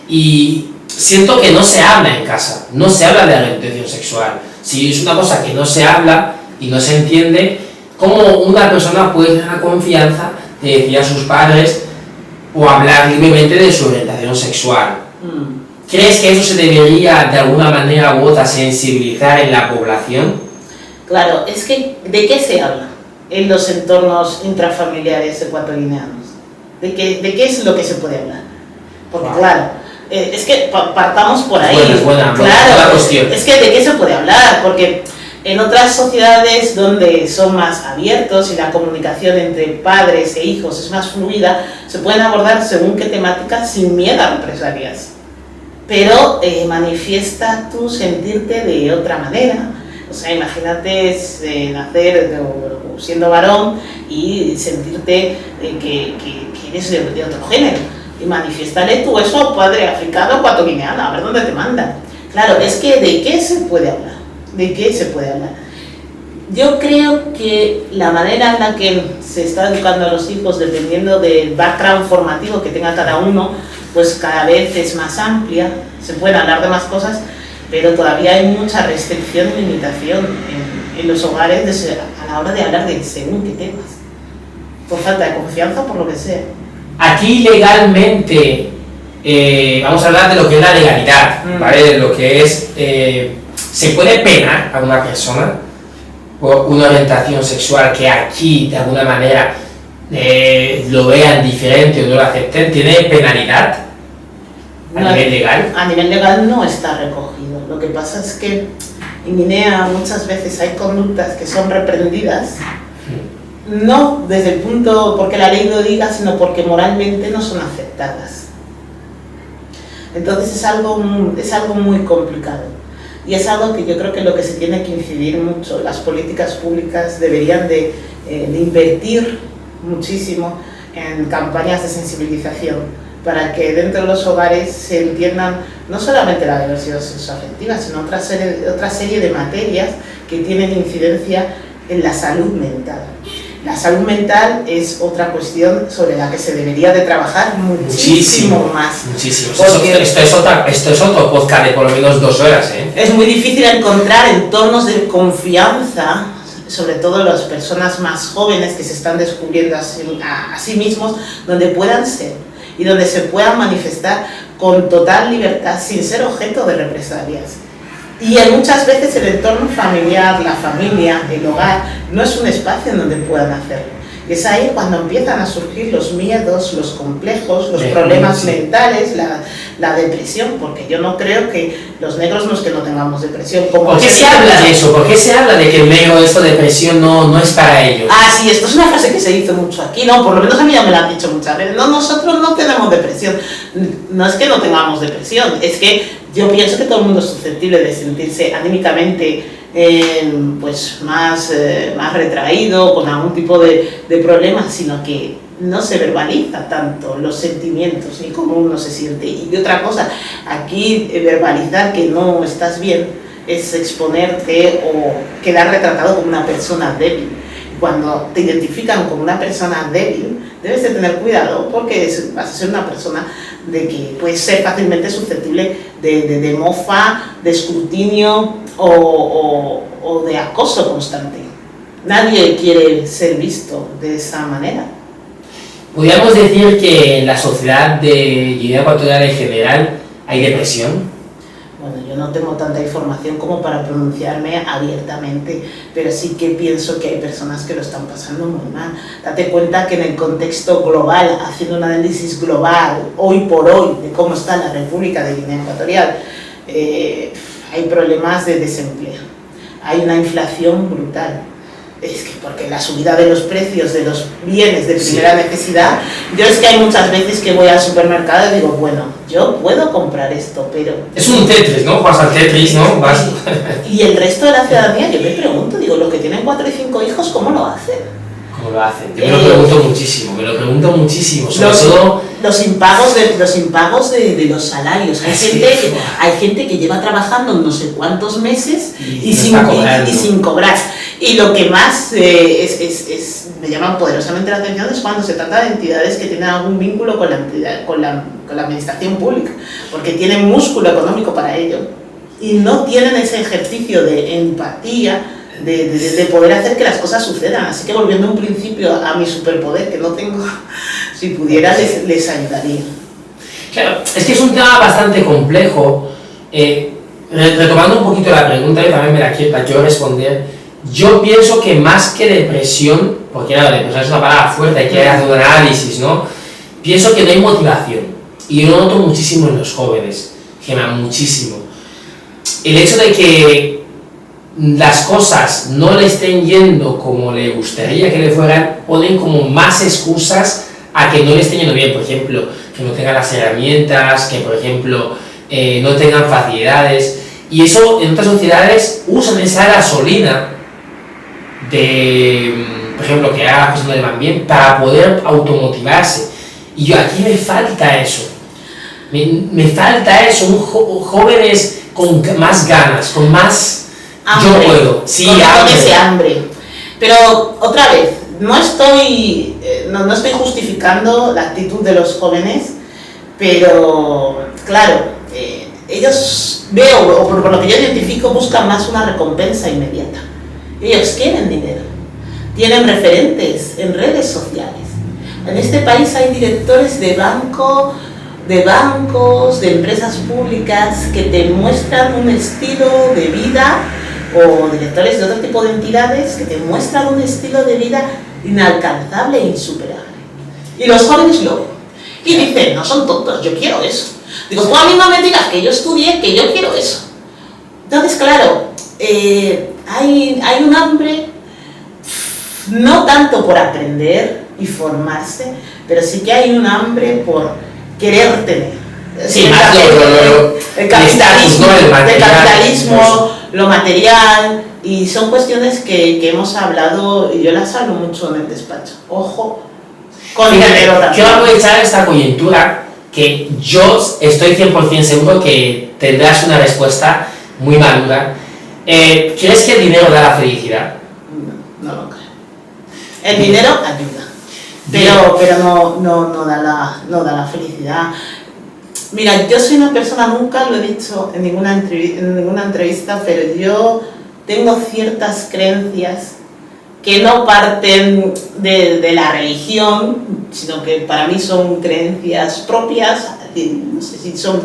y siento que no se habla en casa, no se habla de la orientación sexual. Si es una cosa que no se habla y no se entiende, ¿cómo una persona puede tener la confianza de decir a sus padres o hablar libremente de su orientación sexual? ¿Crees que eso se debería de alguna manera u otra sensibilizar en la población? Claro, es que ¿de qué se habla en los entornos intrafamiliares ecuatorianos? ¿De qué es lo que se puede hablar? Porque claro, es que partamos por ahí. Claro, es que ¿de qué se puede hablar? Porque en otras sociedades donde son más abiertos y la comunicación entre padres e hijos es más fluida, se pueden abordar según qué temáticas sin miedo a represalias. Pero manifiesta tú sentirte de otra manera. O sea, imagínate nacer siendo varón y sentirte que eres de otro género. Y manifiéstale tú eso a un padre africano o ecuatoriano, a ver dónde te mandan. Claro, es que ¿de qué se puede hablar? ¿De qué se puede hablar? Yo creo que la manera en la que se está educando a los hijos, dependiendo del background formativo que tenga cada uno, pues cada vez es más amplia, se pueden hablar de más cosas, pero todavía hay mucha restricción y limitación en los hogares a la hora de hablar de según qué temas, por falta de confianza, por lo que sea. Aquí legalmente, vamos a hablar de lo que es la legalidad, ¿vale? De lo que es, se puede penar a una persona por una orientación sexual que aquí de alguna manera lo vean diferente o no lo acepten. ¿Tiene penalidad a nivel legal? A nivel legal no está recogido. Lo que pasa es que en Guinea muchas veces hay conductas que son reprendidas, no desde el punto porque la ley lo diga, sino porque moralmente no son aceptadas. Entonces es algo muy complicado. Y es algo que yo creo que lo que se tiene que incidir mucho. Las políticas públicas deberían de invertir muchísimo en campañas de sensibilización para que dentro de los hogares se entiendan no solamente la diversidad sexoafectiva, sino otra serie de materias que tienen incidencia en la salud mental. La salud mental es otra cuestión sobre la que se debería de trabajar muchísimo más. Muchísimo. Esto es otro podcast de por lo menos 2 horas, ¿eh? Es muy difícil encontrar entornos de confianza, sobre todo las personas más jóvenes que se están descubriendo a sí mismos, donde puedan ser y donde se puedan manifestar con total libertad, sin ser objeto de represalias. Y muchas veces el entorno familiar, la familia, el hogar, no es un espacio en donde puedan hacerlo. Y es ahí cuando empiezan a surgir los miedos, los complejos, los problemas mentales, la depresión, porque yo no creo que los negros no es que no tengamos depresión. ¿Por qué se habla de eso? ¿Por qué se habla de que el negro esto de depresión no es para ellos? Ah, sí, esto es una frase que se dice mucho aquí, ¿no? Por lo menos a mí ya me la han dicho muchas veces. No, nosotros no tenemos depresión. No es que no tengamos depresión, es que yo pienso que todo el mundo es susceptible de sentirse anímicamente pues más retraído, con algún tipo de problema, sino que no se verbaliza tanto los sentimientos ni cómo uno se siente. Y otra cosa, aquí verbalizar que no estás bien es exponerte o quedar retratado como una persona débil. Cuando te identifican como una persona débil, debes de tener cuidado porque vas a ser una persona de que puede ser fácilmente susceptible de mofa, de escrutinio o de acoso constante. Nadie quiere ser visto de esa manera. ¿Podríamos decir que en la sociedad de Guinea Ecuatorial en general hay depresión? Bueno, yo no tengo tanta información como para pronunciarme abiertamente, pero sí que pienso que hay personas que lo están pasando muy mal. Date cuenta que en el contexto global, haciendo un análisis global, hoy por hoy, de cómo está la República de Guinea Ecuatorial, hay problemas de desempleo, hay una inflación brutal. Es que porque la subida de los precios de los bienes de primera necesidad, yo es que hay muchas veces que voy al supermercado y digo, bueno, yo puedo comprar esto, pero... Es un Tetris, ¿no? Vas al Tetris, ¿no? Vas... Y el resto de la ciudadanía, yo me pregunto, digo, los que tienen 4 y 5 hijos, ¿cómo lo hacen? ¿Cómo lo hacen? Yo me lo pregunto muchísimo, sobre todo... Los impagos de los salarios. Hay gente que lleva trabajando no sé cuántos meses y sin cobrar. Y lo que más me llama poderosamente la atención es cuando se trata de entidades que tienen algún vínculo con la administración pública, porque tienen músculo económico para ello y no tienen ese ejercicio de empatía, de poder hacer que las cosas sucedan. Así que, volviendo a un principio a mi superpoder, que no tengo, si pudiera les ayudaría. Claro, es que es un tema bastante complejo. Retomando un poquito la pregunta, yo también la quiero responder. Yo pienso que más que depresión, porque claro, depresión es una palabra fuerte, hay que hacer un análisis, ¿no? Pienso que no hay motivación. Y yo lo noto muchísimo en los jóvenes, muchísimo. El hecho de que las cosas no le estén yendo como le gustaría que le fueran, ponen como más excusas a que no le estén yendo bien. Por ejemplo, que no tengan las herramientas, que por ejemplo no tengan facilidades. Y eso en otras sociedades usan esa gasolina por ejemplo, que haga las cosas no le van bien para poder automotivarse. Y yo aquí me falta eso. Me falta eso, jóvenes con más ganas, con más... Hambre. Yo puedo, sí, con ese hambre. Pero otra vez, no estoy justificando la actitud de los jóvenes, pero claro, ellos veo, o por lo que yo identifico, buscan más una recompensa inmediata. Ellos quieren dinero, tienen referentes en redes sociales. En este país hay directores de bancos, de empresas públicas que te muestran un estilo de vida, o directores de otro tipo de entidades que te muestran un estilo de vida inalcanzable e insuperable. Y los jóvenes lo ven y dicen, no son tontos, yo quiero eso. Digo, tú a mí no me digas que yo estudié, que yo quiero eso. Entonces, claro, hay un hambre, no tanto por aprender y formarse, pero sí que hay un hambre por querer tener. Sí, el capitalismo, ¿no? el material, capitalismo, lo material, y son cuestiones que hemos hablado, y yo las hablo mucho en el despacho. Ojo con el dinero también. Quiero aprovechar esta coyuntura que yo estoy 100% seguro que tendrás una respuesta muy madura. ¿Crees que el dinero da la felicidad? No lo creo. El dinero ayuda, pero no da la felicidad. Mira, yo soy una persona, nunca lo he dicho en ninguna entrevista, pero yo tengo ciertas creencias que no parten de la religión, sino que para mí son creencias propias,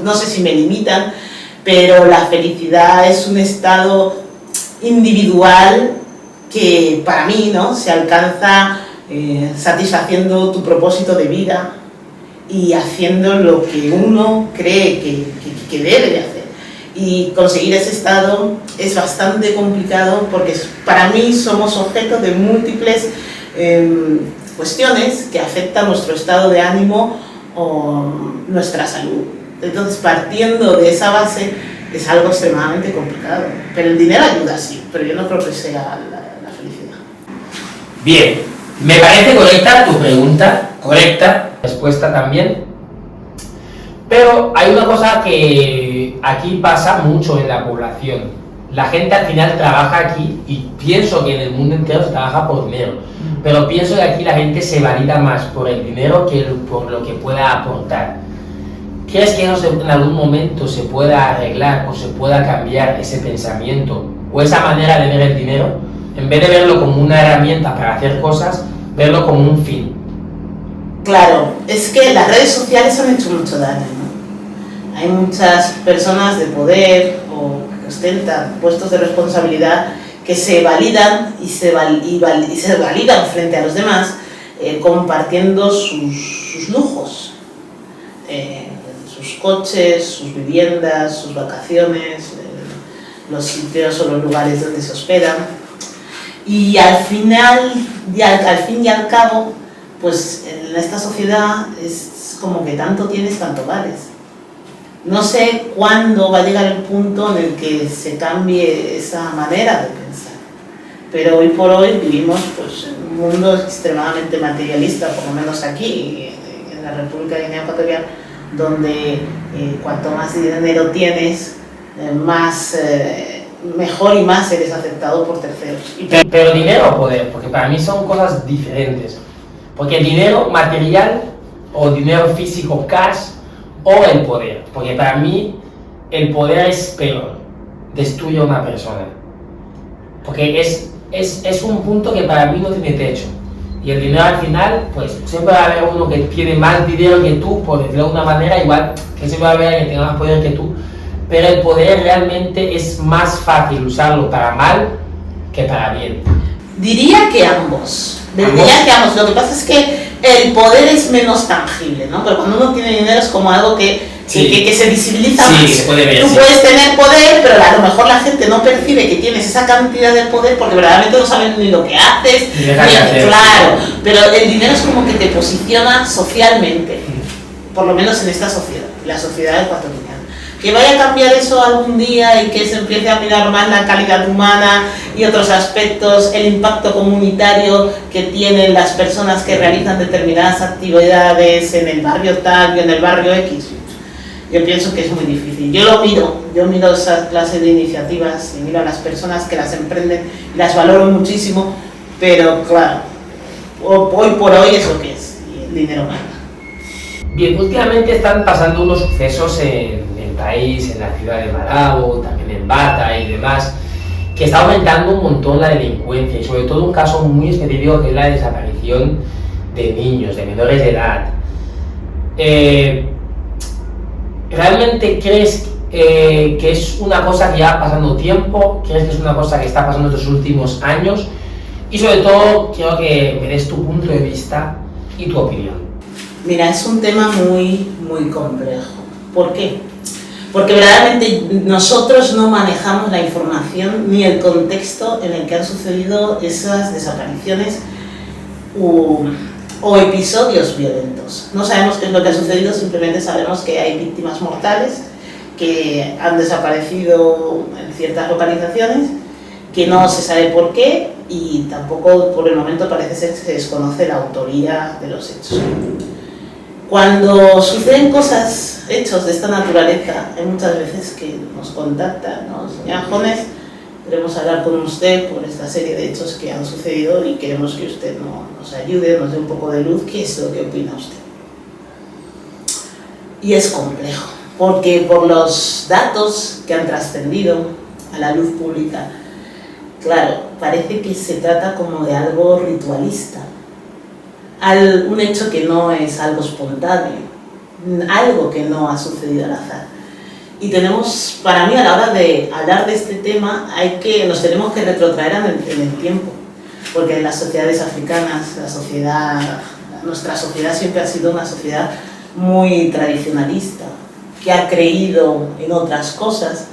no sé si me limitan, pero la felicidad es un estado individual que para mí, ¿no?, se alcanza satisfaciendo tu propósito de vida y haciendo lo que uno cree que debe de hacer. Y conseguir ese estado es bastante complicado porque para mí somos objeto de múltiples cuestiones que afectan nuestro estado de ánimo o nuestra salud. Entonces, partiendo de esa base, es algo extremadamente complicado. Pero el dinero ayuda, sí, pero yo no creo que sea la felicidad. Bien, me parece correcta tu pregunta, correcta, respuesta también. Pero hay una cosa que aquí pasa mucho en la población. La gente al final trabaja aquí, y pienso que en el mundo entero se trabaja por dinero, pero pienso que aquí la gente se valida más por el dinero que por lo que pueda aportar. ¿Crees que en algún momento se pueda arreglar o se pueda cambiar ese pensamiento o esa manera de ver el dinero? En vez de verlo como una herramienta para hacer cosas, verlo como un fin. Claro, es que las redes sociales han hecho mucho daño, ¿no? Hay muchas personas de poder o que ostentan puestos de responsabilidad que se validan y se validan frente a los demás compartiendo sus lujos, sus coches, sus viviendas, sus vacaciones, los sitios o los lugares donde se hospedan. Y al fin y al cabo, pues en esta sociedad es como que tanto tienes, tanto vales. No sé cuándo va a llegar el punto en el que se cambie esa manera de pensar, pero hoy por hoy vivimos pues, en un mundo extremadamente materialista, por lo menos aquí, en la República de Guinea Ecuatorial, donde cuanto más dinero tienes, mejor y más eres aceptado por terceros. Pero dinero o poder, porque para mí son cosas diferentes. Porque el dinero material o dinero físico, cash, o el poder. Porque para mí el poder es peor, destruye a una persona. Porque es un punto que para mí no tiene techo. Y el dinero al final, pues siempre va a haber uno que tiene más dinero que tú, por decirlo de una manera, igual que siempre va a haber alguien que tenga más poder que tú. Pero el poder realmente es más fácil usarlo para mal que para bien. Diría que ambos. Lo que pasa es que el poder es menos tangible, ¿no? Pero cuando uno tiene dinero es como algo que se visibiliza más. Sí, se puede ver. Tú puedes tener poder, pero a lo mejor la gente no percibe que tienes esa cantidad de poder porque verdaderamente no saben ni lo que haces. Claro, pero el dinero es como que te posiciona socialmente, por lo menos en esta sociedad, la sociedad ecuatoriana. Que vaya a cambiar eso algún día y que se empiece a mirar más la calidad humana y otros aspectos, el impacto comunitario que tienen las personas que realizan determinadas actividades en el barrio tal y en el barrio X. Yo pienso que es muy difícil. Yo miro esas clases de iniciativas y miro a las personas que las emprenden y las valoro muchísimo, pero claro, hoy por hoy es lo que es, y el dinero manda. Bien, últimamente están pasando unos sucesos en el país, en la ciudad de Malabo, también en Bata y demás, que está aumentando un montón la delincuencia y sobre todo un caso muy específico que es la desaparición de niños, de menores de edad. ¿Realmente crees que es una cosa que ya pasando tiempo? ¿Crees que es una cosa que está pasando en estos últimos años? Y sobre todo, quiero que me des tu punto de vista y tu opinión. Mira, es un tema muy, muy complejo. ¿Por qué? Porque verdaderamente nosotros no manejamos la información ni el contexto en el que han sucedido esas desapariciones o episodios violentos. No sabemos qué es lo que ha sucedido, simplemente sabemos que hay víctimas mortales que han desaparecido en ciertas localizaciones, que no se sabe por qué y tampoco por el momento parece ser que se desconoce la autoría de los hechos. Cuando suceden hechos de esta naturaleza, hay muchas veces que nos contactan, ¿no? Señora Jones, queremos hablar con usted por esta serie de hechos que han sucedido y queremos que usted nos ayude, nos dé un poco de luz. ¿Qué es lo que opina usted? Y es complejo, porque por los datos que han trascendido a la luz pública, claro, parece que se trata como de algo ritualista, un hecho que no es algo espontáneo, algo que no ha sucedido al azar. Y tenemos, para mí, a la hora de hablar de este tema, nos tenemos que retrotraer en el tiempo, porque en las sociedades africanas, nuestra sociedad siempre ha sido una sociedad muy tradicionalista, que ha creído en otras cosas,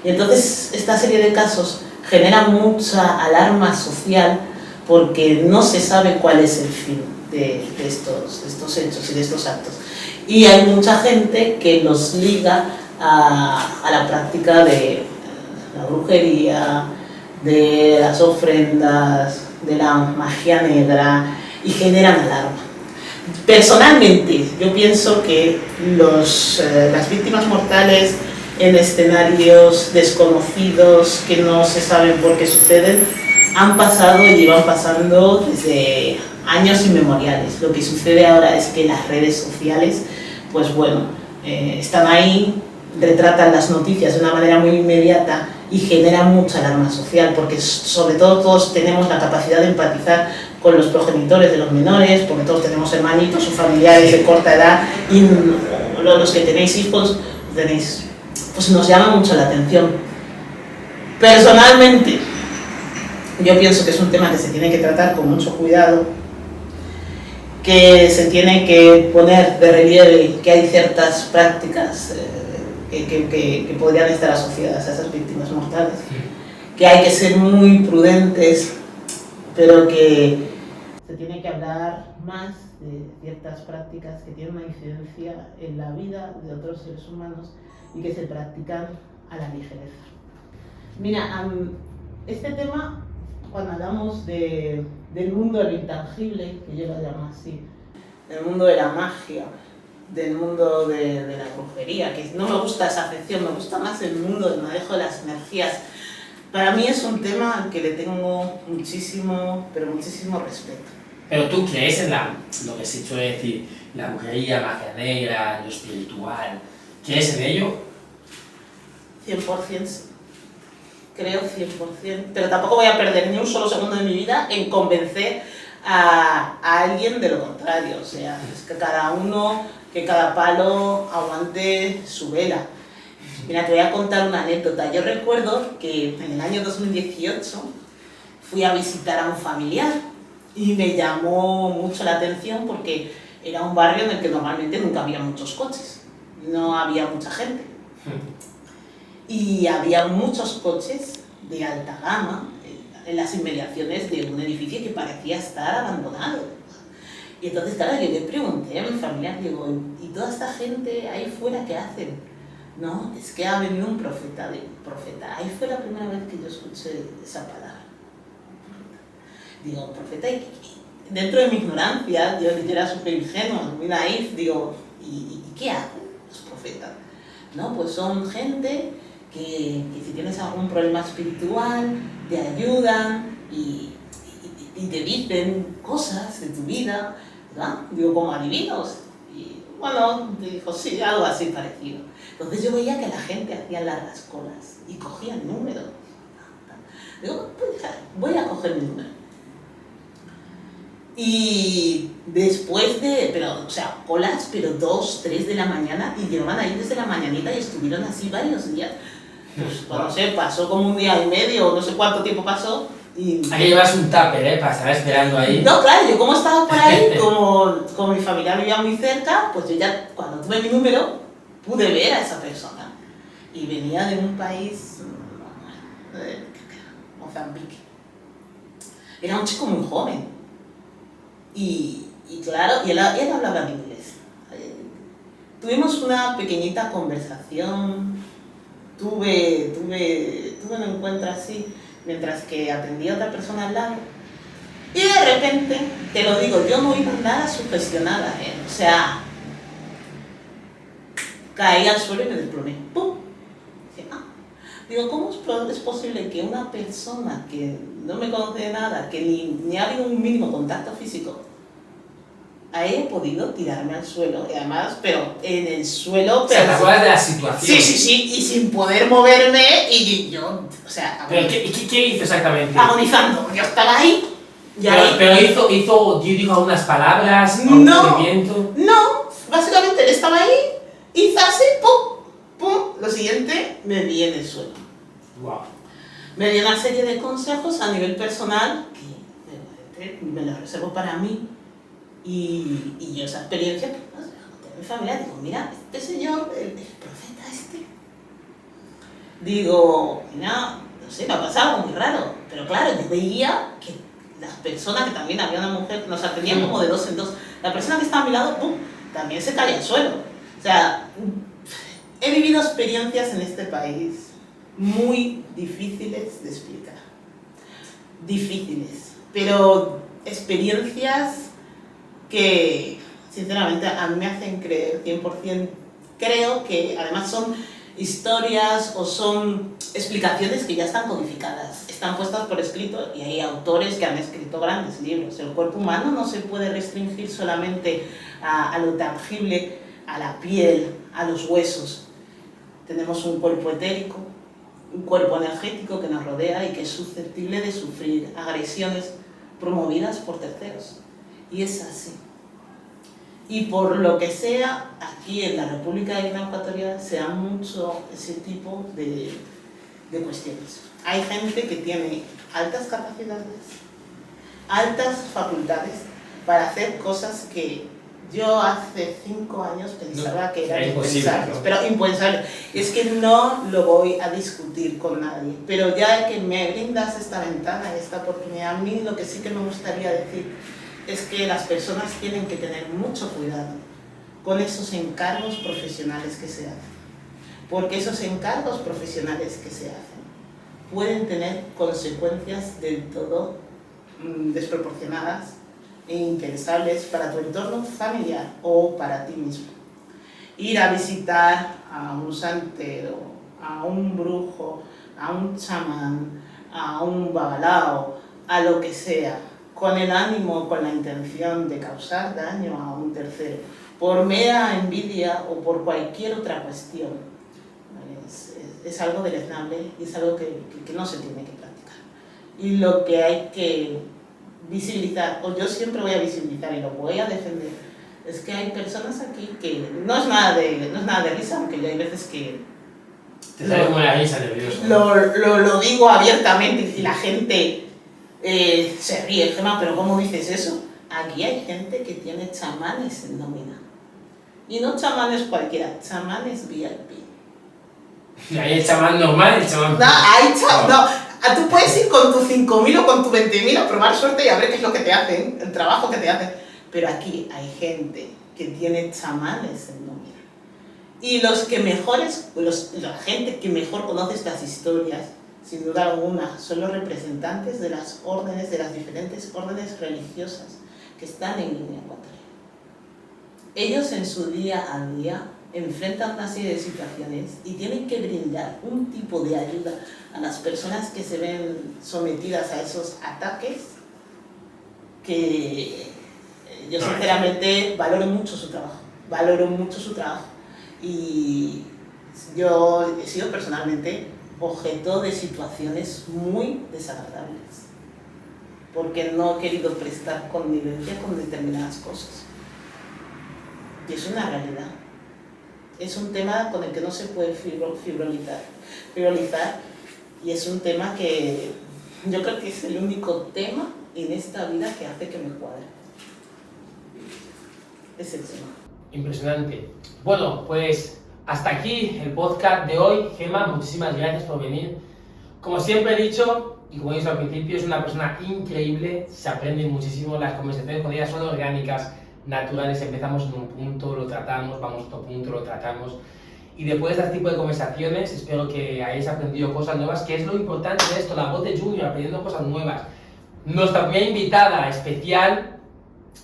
y entonces esta serie de casos genera mucha alarma social porque no se sabe cuál es el fin de estos hechos y de estos actos. Y hay mucha gente que los liga a la práctica de la brujería, de las ofrendas, de la magia negra, y generan alarma. Personalmente, yo pienso que las víctimas mortales en escenarios desconocidos que no se saben por qué suceden han pasado y llevan pasando desde años inmemoriales. Lo que sucede ahora es que las redes sociales, pues bueno, están ahí, retratan las noticias de una manera muy inmediata y generan mucha alarma social, porque sobre todo todos tenemos la capacidad de empatizar con los progenitores de los menores, porque todos tenemos hermanitos o familiares de corta edad, y los que tenéis hijos, pues nos llama mucho la atención. Personalmente, yo pienso que es un tema que se tiene que tratar con mucho cuidado, que se tiene que poner de relieve que hay ciertas prácticas que podrían estar asociadas a esas víctimas mortales, que hay que ser muy prudentes, pero que se tiene que hablar más de ciertas prácticas que tienen una incidencia en la vida de otros seres humanos y que se practican a la ligereza. Mira, este tema, cuando hablamos del mundo de lo intangible, que yo lo llamo así, del mundo de la magia, del mundo de la brujería, que no me gusta esa acepción, me gusta más el mundo del manejo de las energías. Para mí es un tema al que le tengo muchísimo, pero muchísimo respeto. Pero tú crees en lo que se suele decir, la brujería, magia negra, lo espiritual, ¿crees en ello? 100% sí. Creo 100%, pero tampoco voy a perder ni un solo segundo de mi vida en convencer a alguien de lo contrario. O sea, es que cada palo aguante su vela. Mira, te voy a contar una anécdota. Yo recuerdo que en el año 2018 fui a visitar a un familiar y me llamó mucho la atención porque era un barrio en el que normalmente nunca había muchos coches, no había mucha gente. Y había muchos coches de alta gama en las inmediaciones de un edificio que parecía estar abandonado. Y entonces, claro, yo le pregunté a mi familiar, digo, ¿y toda esta gente ahí fuera qué hacen? No, es que ha venido un profeta. Ahí fue la primera vez que yo escuché esa palabra. Digo, profeta, y dentro de mi ignorancia, yo era súper ingenuo, muy naif, digo, ¿y qué hacen los profetas? No, pues son gente que si tienes algún problema espiritual, te ayudan y te dicen cosas de tu vida, ¿verdad? Digo, como adivinos. Y bueno, dijo, sí, algo así parecido. Entonces yo veía que la gente hacía largas colas y cogía el número. Digo, pues voy a coger mi número. Y después colas, pero 2, 3 de la mañana, y llevaban ahí desde la mañanita y estuvieron así varios días. Pues, no sé, pasó como un día y medio, no sé cuánto tiempo pasó. Y hay que llevarse un tupper, para estar esperando ahí. No, claro, yo como estaba por ahí, como mi familia vivía muy cerca, pues yo ya, cuando tuve mi número, pude ver a esa persona. Y venía de un país, Mozambique. Era un chico muy joven. Y claro, y él hablaba en inglés. Tuvimos una pequeñita conversación tuve un encuentro así, mientras que atendía a otra persona al lado. Y de repente, te lo digo, yo no iba nada sugestionada, o sea, caí al suelo y me desplomé. ¡Pum! Dije, digo, ¿cómo es posible que una persona que no me conoce de nada, que ni ha habido un mínimo contacto físico, haya podido tirarme al suelo? Y además, pero en el suelo... O sea, ¿te acuerdas de la situación? Sí, y sin poder moverme, y yo, o sea... ¿Pero qué hizo exactamente? Agonizando, yo estaba ahí. Pero dijo algunas palabras, algún movimiento. No, básicamente él estaba ahí, hizo así, pum, lo siguiente, me vi en el suelo. Wow. Me dio una serie de consejos a nivel personal que me los reservo para mí. Y yo esa experiencia, pues, de mi familia, digo, mira, este señor, el profeta este, digo, mira, no sé, me ha pasado algo muy raro, pero claro, yo veía que las personas, que también había una mujer, nos atendían como de dos en dos, la persona que estaba a mi lado, ¡pum!, también se caía al suelo. O sea, he vivido experiencias en este país muy difíciles de explicar. Difíciles, pero experiencias que, sinceramente, a mí me hacen creer 100%. Creo que además son historias o son explicaciones que ya están codificadas, están puestas por escrito, y hay autores que han escrito grandes libros. El cuerpo humano no se puede restringir solamente a lo tangible, a la piel, a los huesos. Tenemos un cuerpo etérico, un cuerpo energético que nos rodea y que es susceptible de sufrir agresiones promovidas por terceros. Y es así. Y por lo que sea, aquí en la República de Guinea Ecuatorial se da mucho ese tipo de cuestiones. Hay gente que tiene altas capacidades, altas facultades para hacer cosas que yo hace 5 años pensaba que eran impensables, ¿no? Pero impensables. Es que no lo voy a discutir con nadie, pero ya que me brindas esta ventana, esta oportunidad, a mí lo que sí que me gustaría decir es que las personas tienen que tener mucho cuidado con esos encargos profesionales que se hacen, porque esos encargos profesionales que se hacen pueden tener consecuencias del todo desproporcionadas e impensables para tu entorno familiar o para ti mismo. Ir a visitar a un santero, a un brujo, a un chamán, a un babalao, a lo que sea, con el ánimo, con la intención de causar daño a un tercero, por mera envidia o por cualquier otra cuestión, es algo deleznable y es algo que no se tiene que practicar. Y lo que hay que visibilizar, o yo siempre voy a visibilizar y lo voy a defender, es que hay personas aquí que no es nada de risa, aunque ya hay veces que te sale como la risa nervioso. Lo digo abiertamente y la gente se ríe, Gemma, pero ¿cómo dices eso? Aquí hay gente que tiene chamanes en nómina. Y no chamanes cualquiera, chamanes VIP. Hay el chamán normal, el chamán... No, tú puedes ir con tu 5.000 o con tu 20.000 a probar suerte y a ver qué es lo que te hacen, el trabajo que te hacen. Pero aquí hay gente que tiene chamanes en nómina. Y la gente que mejor conoce estas historias, sin duda alguna, son los representantes de las órdenes, de las diferentes órdenes religiosas que están en Guinea Ecuatorial. Ellos en su día a día enfrentan una serie de situaciones y tienen que brindar un tipo de ayuda a las personas que se ven sometidas a esos ataques, que yo sinceramente valoro mucho su trabajo, y yo he sido personalmente objeto de situaciones muy desagradables porque no he querido prestar connivencia con determinadas cosas, y es una realidad. Es un tema con el que no se puede frivolizar, y es un tema que yo creo que es el único tema en esta vida que hace que me cuadre. Es el tema. Impresionante. Bueno, pues hasta aquí el podcast de hoy. Gemma, muchísimas gracias por venir. Como siempre he dicho, y como he dicho al principio, es una persona increíble, se aprende muchísimo, las conversaciones con ella son orgánicas, naturales, empezamos en un punto, lo tratamos, vamos a otro punto, lo tratamos. Y después de este tipo de conversaciones, espero que hayáis aprendido cosas nuevas, que es lo importante de esto, la voz de Junior, aprendiendo cosas nuevas. Nuestra primera invitada especial,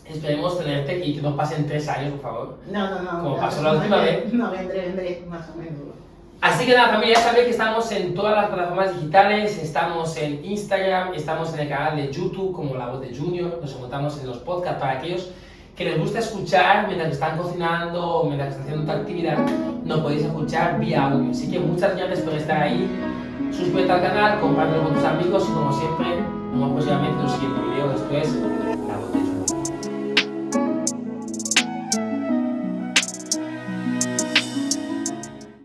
esperemos tenerte y que no pasen 3 años, por favor. No. Como pasó la última vez. No, vendré, más o menos. Así que nada, familia, ya sabéis que estamos en todas las plataformas digitales, estamos en Instagram, estamos en el canal de YouTube como La Voz de Junior, nos encontramos en los podcasts para aquellos que les gusta escuchar mientras están cocinando o mientras están haciendo otra actividad, nos podéis escuchar vía audio. Así que muchas gracias por estar ahí, suscríbete al canal, compártelo con tus amigos y como siempre, nos vemos próximamente en un siguiente video después.